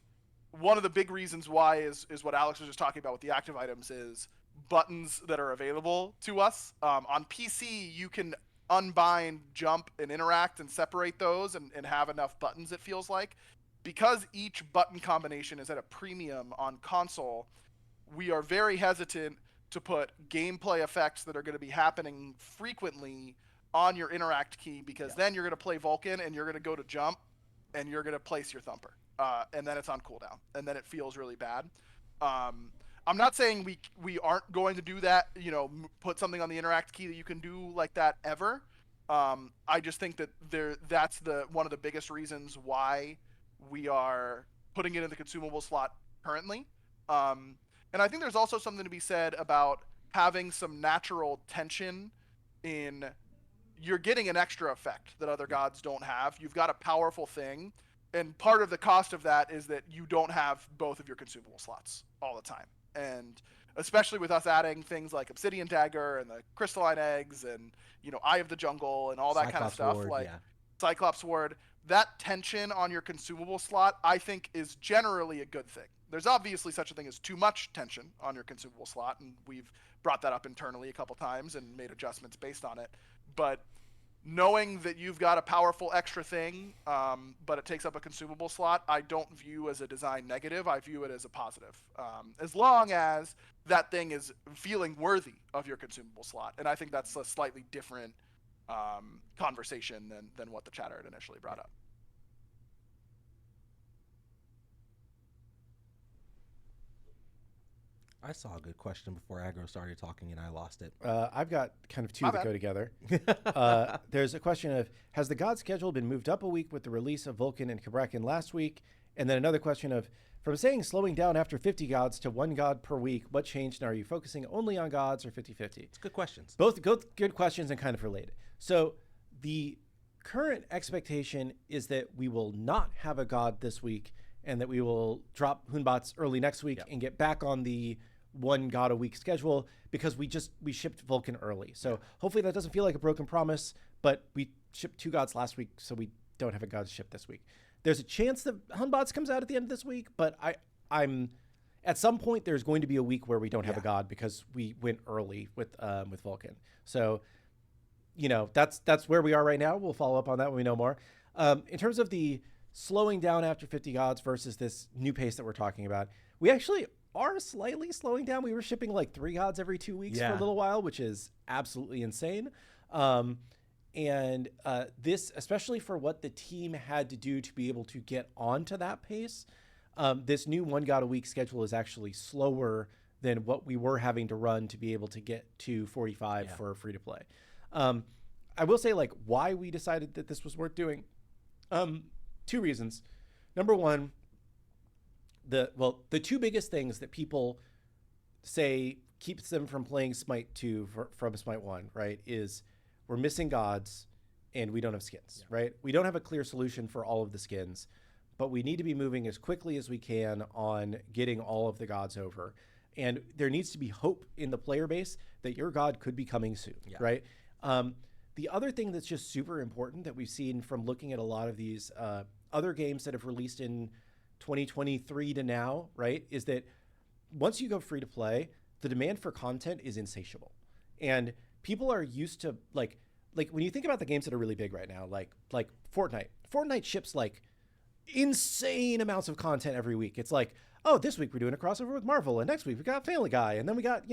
one of the big reasons why is what Alex was just talking about with the active items is buttons that are available to us. On PC, you can unbind, jump, and interact and separate those and have enough buttons, it feels like. Because each button combination is at a premium on console, we are very hesitant to put gameplay effects that are going to be happening frequently on your interact key, because then you're going to play Vulcan and you're going to go to jump and you're going to place your Thumper. And then it's on cooldown, and then it feels really bad. I'm not saying we aren't going to do that, put something on the interact key that you can do like that ever. I just think that that's one of the biggest reasons why we are putting it in the consumable slot currently. And I think there's also something to be said about having some natural tension in you're getting an extra effect that other gods don't have. You've got a powerful thing, and part of the cost of that is that you don't have both of your consumable slots all the time. And especially with us adding things like Obsidian Dagger and the Crystalline Eggs and, Eye of the Jungle and all that kind of stuff, Cyclops Ward, that tension on your consumable slot, I think, is generally a good thing. There's obviously such a thing as too much tension on your consumable slot, and we've brought that up internally a couple times and made adjustments based on it. But knowing that you've got a powerful extra thing, but it takes up a consumable slot, I don't view as a design negative. I view it as a positive, as long as that thing is feeling worthy of your consumable slot. And I think that's a slightly different conversation than what the chatter had initially brought up. I saw a good question before Aggro started talking and I lost it. I've got kind of two that go together. There's a question of, has the god schedule been moved up a week with the release of Vulcan and Kabrakan last week? And then another question of, from saying slowing down after 50 gods to 1 god per week, what changed, and are you focusing only on gods or 50-50? It's good questions. Both good questions and kind of related. So the current expectation is that we will not have a god this week, and that we will drop Hoonbots early next week and get back on the 1 god a week schedule, because we shipped Vulcan early. So hopefully that doesn't feel like a broken promise, but we shipped 2 gods last week, so we don't have a god to ship this week. There's a chance that Hoonbots comes out at the end of this week, but I'm at some point there's going to be a week where we don't have a god because we went early with Vulcan. So, that's where we are right now. We'll follow up on that when we know more. In terms of the slowing down after 50 gods versus this new pace that we're talking about, we actually are slightly slowing down. We were shipping like 3 gods every 2 weeks for a little while, which is absolutely insane. And this, especially for what the team had to do to be able to get onto that pace, this new 1 god a week schedule is actually slower than what we were having to run to be able to get to 45 for free to play. I will say like why we decided that this was worth doing. 2 reasons. Number one, the two biggest things that people say keeps them from playing Smite 2 from Smite 1, right, is we're missing gods and we don't have skins, right? We don't have a clear solution for all of the skins, but we need to be moving as quickly as we can on getting all of the gods over. And there needs to be hope in the player base that your god could be coming soon, right? The other thing that's just super important that we've seen from looking at a lot of these other games that have released in 2023 to now, right, is that once you go free to play, the demand for content is insatiable. And people are used to like when you think about the games that are really big right now, like Fortnite ships like insane amounts of content every week. It's like, oh, this week we're doing a crossover with Marvel, and next week we got Family Guy, and then we got,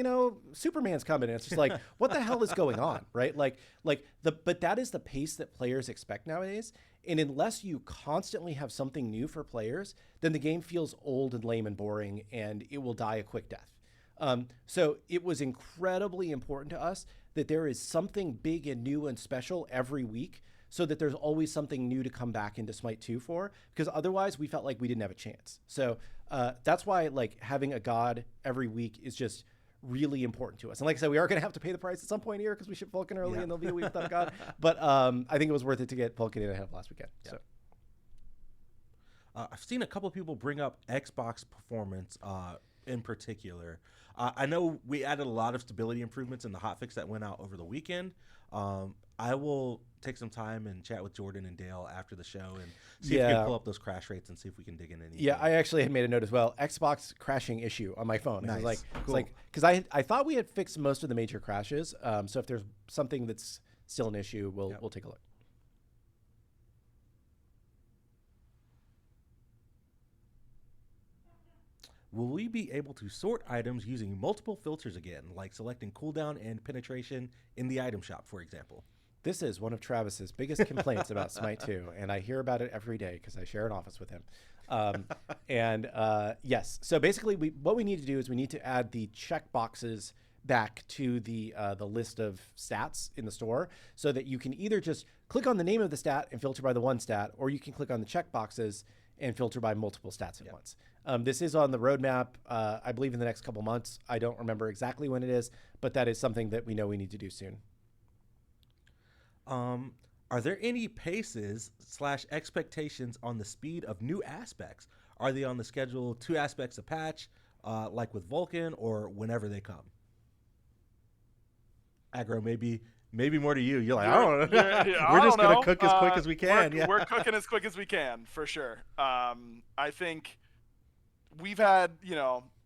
Superman's coming, and it's just like, what the hell is going on, right? But that is the pace that players expect nowadays, and unless you constantly have something new for players, then the game feels old and lame and boring, and it will die a quick death. So it was incredibly important to us that there is something big and new and special every week, so that there's always something new to come back into Smite 2 for, because otherwise we felt like we didn't have a chance. So that's why like having a god every week is just really important to us. And like I said, we are going to have to pay the price at some point here because we ship Vulcan early and there'll be a week without a god. But I think it was worth it to get Vulcan in ahead of last weekend. So. I've seen a couple of people bring up Xbox performance in particular. I know we added a lot of stability improvements in the hotfix that went out over the weekend. I will take some time and chat with Jordan and Dale after the show and see if we can pull up those crash rates and see if we can dig in anything. Yeah, I actually had made a note as well. Xbox crashing issue on my phone. Nice. It's like because I thought we had fixed most of the major crashes. So if there's something that's still an issue, we'll take a look. Will we be able to sort items using multiple filters again, like selecting cooldown and penetration in the item shop, for example? This is one of Travis's biggest complaints about Smite 2, and I hear about it every day because I share an office with him. Yes, so basically what we need to do is we need to add the check boxes back to the list of stats in the store so that you can either just click on the name of the stat and filter by the one stat, or you can click on the check boxes and filter by multiple stats at once. This is on the roadmap, I believe in the next couple months. I don't remember exactly when it is, but that is something that we know we need to do soon. Are there any paces / expectations on the speed of new aspects? Are they on the schedule 2 aspects a patch, like with Vulcan, or whenever they come? Aggro, maybe more to you. You're like, I don't know. We're just going to cook as quick as we can. We're cooking as quick as we can, for sure. I think we've had,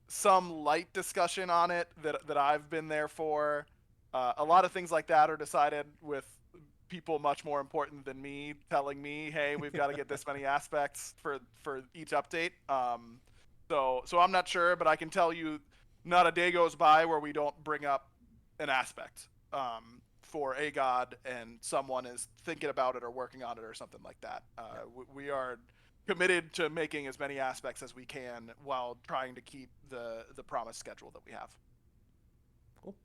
some light discussion on it that I've been there for. A lot of things like that are decided with people much more important than me telling me, hey, we've got to get this many aspects for each update. So I'm not sure, but I can tell you not a day goes by where we don't bring up an aspect for a god and someone is thinking about it or working on it or something like that. We are committed to making as many aspects as we can while trying to keep the promised schedule that we have. Cool.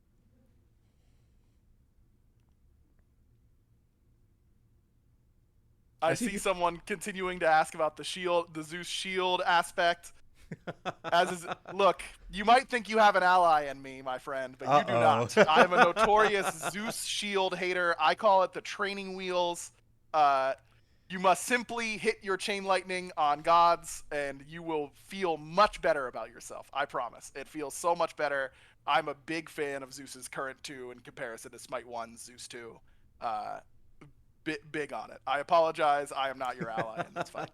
I see someone continuing to ask about the Zeus shield aspect. Look, you might think you have an ally in me, my friend, but you do not. I am a notorious Zeus shield hater. I call it the training wheels. You must simply hit your chain lightning on gods, and you will feel much better about yourself. I promise. It feels so much better. I'm a big fan of Zeus's current 2 in comparison to Smite 1's Zeus 2. Big on it. I apologize. I am not your ally in this fight.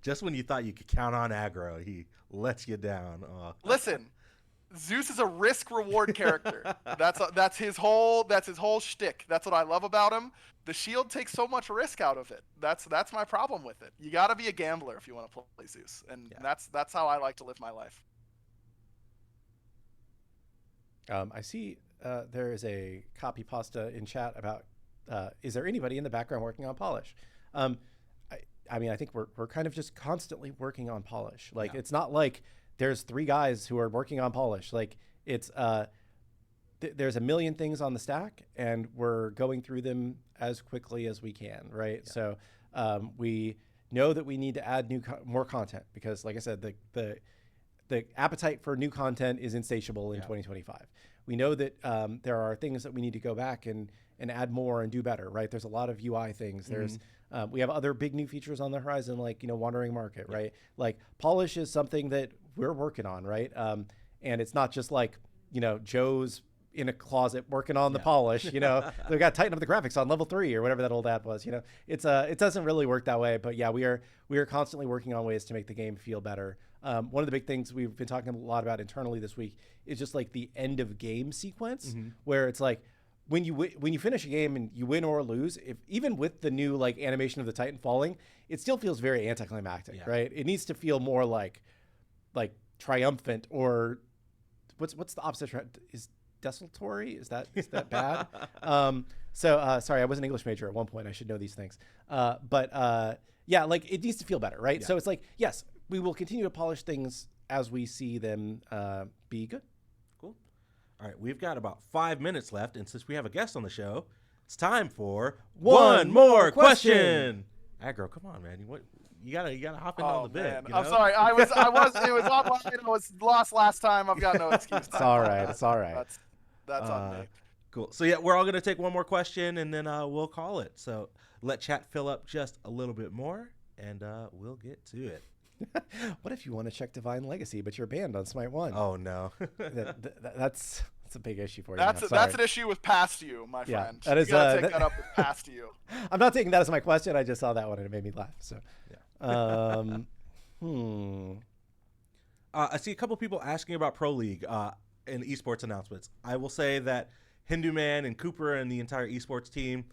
Just when you thought you could count on Aggro, he lets you down. Listen, Zeus is a risk-reward character. That's his whole shtick. That's what I love about him. The shield takes so much risk out of it. That's my problem with it. You got to be a gambler if you want to play Zeus, and that's how I like to live my life. I see there is a copy pasta in chat about is there anybody in the background working on polish? I mean, I think we're kind of just constantly working on polish. Like, it's not like there's 3 guys who are working on polish. Like, it's there's a million things on the stack, and we're going through them as quickly as we can, right? Yeah. So we know that we need to add more content because, like I said, the appetite for new content is insatiable in 2025. We know that there are things that we need to go back and add more and do better, right? There's a lot of UI things. There's we have other big new features on the horizon, like wandering market, right? Like polish is something that we're working on, right? And it's not just like Joe's in a closet working on the polish. They've got to tighten up the graphics on level 3 or whatever that old ad was. It's it doesn't really work that way. But yeah, we are constantly working on ways to make the game feel better. One of the big things we've been talking a lot about internally this week is just like the end of game sequence, where it's like when you finish a game and you win or lose, even with the new like animation of the Titan falling, it still feels very anticlimactic, right? It needs to feel more like triumphant, or what's the opposite? Is desultory? Is that bad? Sorry, I was an English major at one point. I should know these things. Yeah, like it needs to feel better, right? Yeah. So it's like, yes, we will continue to polish things as we see them be good. Cool. All right, we've got about 5 minutes left, and since we have a guest on the show, it's time for one more question. Aggro, come on, man. You gotta hop in on the bit. I'm sorry. It was online. I was lost last time. I've got no excuse. It's all right. It's all right. That's on me. Cool. So yeah, we're all gonna take one more question, and then we'll call it. So let chat fill up just a little bit more, and we'll get to it. What if you want to check Divine Legacy, but you're banned on SMITE 1? Oh no. That's a big issue for you. That's an issue with past you, my friend. That is, you gotta take that up with past you. I'm not taking that as my question. I just saw that one and it made me laugh. So, I see a couple people asking about Pro League and esports announcements. I will say that Hindu Man and Cooper and the entire esports team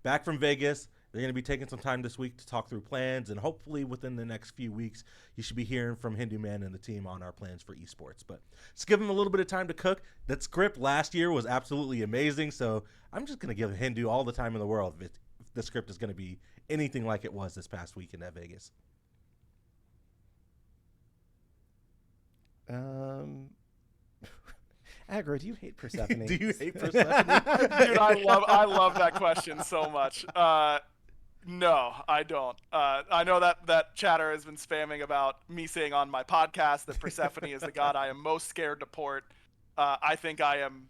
back from Vegas. They're going to be taking some time this week to talk through plans, and hopefully within the next few weeks, you should be hearing from Hindu Man and the team on our plans for esports. But let's give them a little bit of time to cook. That script last year was absolutely amazing, so I'm just going to give Hindu all the time in the world if the script is going to be anything like it was this past weekend at Vegas. Aggro, do you hate Persephone? Do you hate Persephone? Dude, I love that question so much. No, I don't. I know that chatter has been spamming about me saying on my podcast that Persephone is the god I am most scared to port. I think I am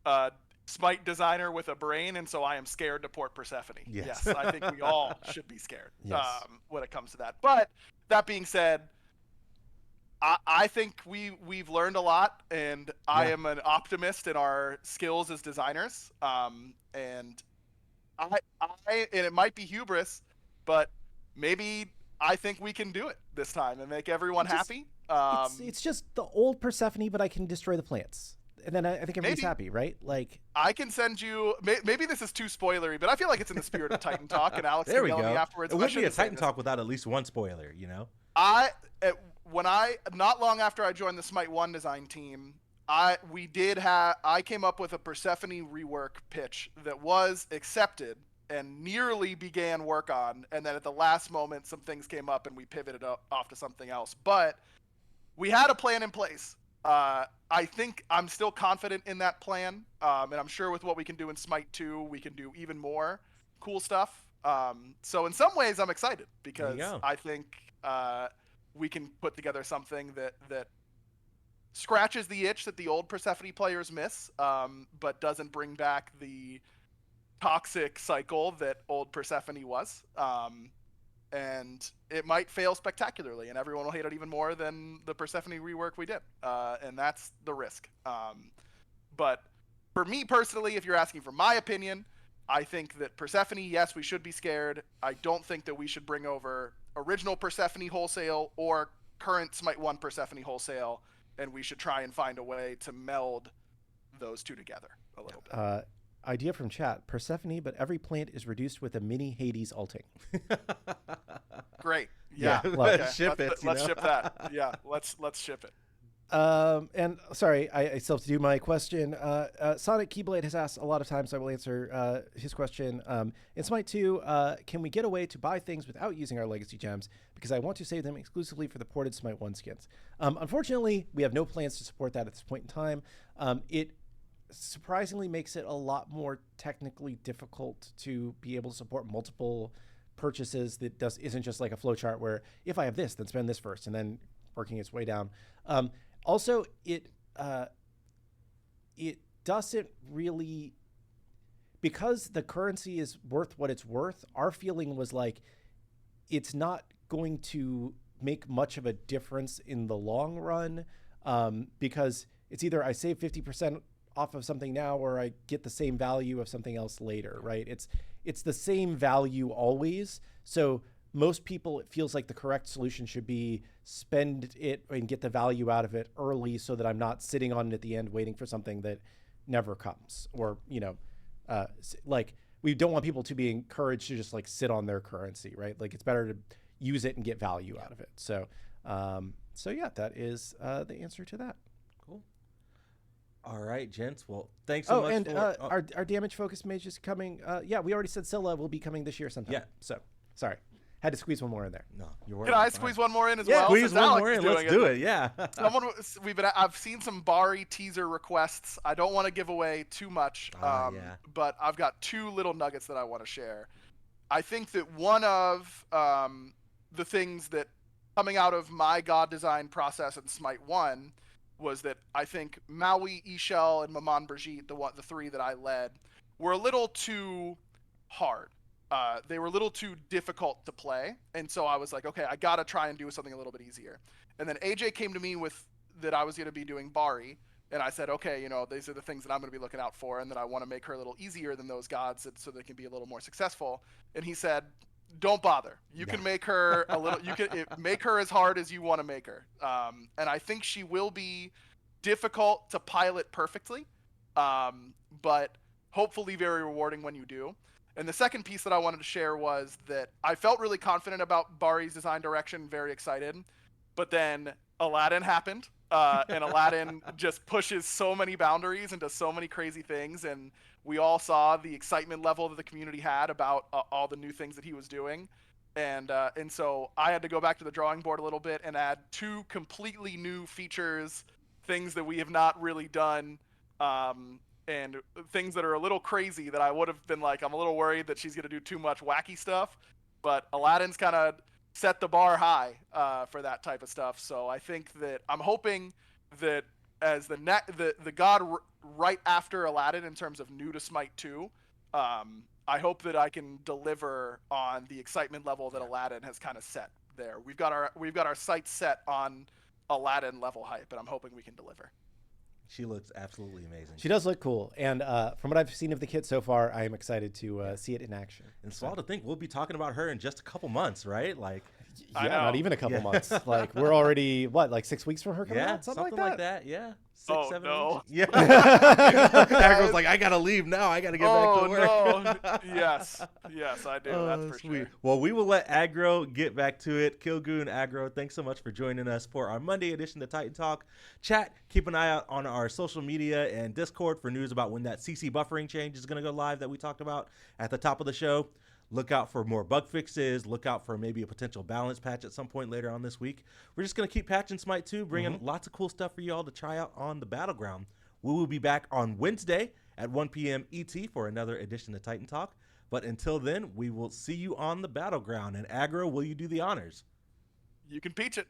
a SMITE designer with a brain, and so I am scared to port Persephone. Yes, I think we all should be scared when it comes to that. But that being said, I think we've learned a lot, and I am an optimist in our skills as designers. And it might be hubris, but maybe I think we can do it this time and make everyone happy. It's just the old Persephone, but I can destroy the plants, and then I think everybody's happy, right? Like I can send you. Maybe this is too spoilery, but I feel like it's in the spirit of Titan Talk, and Alex can yell at me afterwards. It would be a Titan Talk without at least one spoiler, Not long after I joined the SMITE 1 design team, I came up with a Persephone rework pitch that was accepted and nearly began work on, and then at the last moment some things came up and we pivoted off to something else. But we had a plan in place. I think I'm still confident in that plan, and I'm sure with what we can do in SMITE 2, we can do even more cool stuff. So in some ways I'm excited because I think we can put together something that scratches the itch that the old Persephone players miss, but doesn't bring back the toxic cycle that old Persephone was. And it might fail spectacularly, and everyone will hate it even more than the Persephone rework we did. And that's the risk. But for me personally, if you're asking for my opinion, I think that Persephone, yes, we should be scared. I don't think that we should bring over original Persephone wholesale or current SMITE 1 Persephone wholesale, and we should try and find a way to meld those two together a little bit. Idea from chat: Persephone, but every plant is reduced with a mini Hades ulting. Great. Yeah. Let's ship it. Let's ship that. Yeah. Let's ship it. And sorry, I still have to do my question. Sonic Keyblade has asked a lot of times, so I will answer his question. In SMITE 2, can we get a way to buy things without using our legacy gems? Because I want to save them exclusively for the ported SMITE 1 skins. Unfortunately, we have no plans to support that at this point in time. surprisingly makes it a lot more technically difficult to be able to support multiple purchases. That isn't just like a flowchart where if I have this, then spend this first, and then working its way down. Also, it doesn't really, because the currency is worth what it's worth. Our feeling was like it's not going to make much of a difference in the long run, because it's either I save 50% off of something now or I get the same value of something else later, right? It's the same value always. So most people, it feels like the correct solution should be spend it and get the value out of it early so that I'm not sitting on it at the end waiting for something that never comes. Or, like we don't want people to be encouraged to just like sit on their currency, right? Like it's better to use it and get value out of it. So yeah, that is the answer to that. Cool. All right, gents. Well, thanks so much. And our damage focus mage is coming. Yeah, we already said Scylla will be coming this year sometime. Yeah. So sorry, had to squeeze one more in there. No, you're Can I squeeze one more in as yeah, well? squeeze one more in. Let's do it. Yeah. I've seen some Bari teaser requests. I don't want to give away too much, but I've got 2 little nuggets that I want to share. I think that one of the things that coming out of my god design process in Smite 1 was that I think Maui, Ishel, and Maman Brigitte, the 3 that I led, were a little too hard. They were a little too difficult to play, and so I was like, okay, I gotta try and do something a little bit easier. And then AJ came to me with that I was gonna be doing Bari, and I said, okay, these are the things that I'm gonna be looking out for, and that I want to make her a little easier than those gods, so they can be a little more successful. And he said, don't bother. You can make her a little. Make her as hard as you want to make her. And I think she will be difficult to pilot perfectly, but hopefully very rewarding when you do. And the second piece that I wanted to share was that I felt really confident about Bari's design direction, very excited, but then Aladdin happened, and Aladdin just pushes so many boundaries and does so many crazy things, and we all saw the excitement level that the community had about all the new things that he was doing. And so I had to go back to the drawing board a little bit and add 2 completely new features, things that we have not really done, and things that are a little crazy that I would have been like, I'm a little worried that she's going to do too much wacky stuff. But Aladdin's kind of set the bar high for that type of stuff. So I think that I'm hoping that as the god right after Aladdin in terms of new to Smite 2, I hope that I can deliver on the excitement level that Aladdin has kind of set there. We've got our sights set on Aladdin level hype, and I'm hoping we can deliver. She looks absolutely amazing. She does look cool, and from what I've seen of the kit so far, I am excited to see it in action. And so to think we'll be talking about her in just a couple months, right? Like, yeah, not even a couple months. Like we're already like 6 weeks from her coming out, something like that. Yeah, 6, 7 no. weeks. Yeah. Aggro's like, I gotta leave now. I gotta get back to work. No. Yes, I do. That's for sure. Well, we will let Aggro get back to it. Killgoon, Aggro, thanks so much for joining us for our Monday edition of Titan Talk. Chat, keep an eye out on our social media and Discord for news about when that CC buffering change is going to go live that we talked about at the top of the show. Look out for more bug fixes. Look out for maybe a potential balance patch at some point later on this week. We're just going to keep patching Smite 2, bringing lots of cool stuff for you all to try out on the Battleground. We will be back on Wednesday at 1 p.m. ET for another edition of Titan Talk. But until then, we will see you on the Battleground. And Aggro, will you do the honors? You can peach it.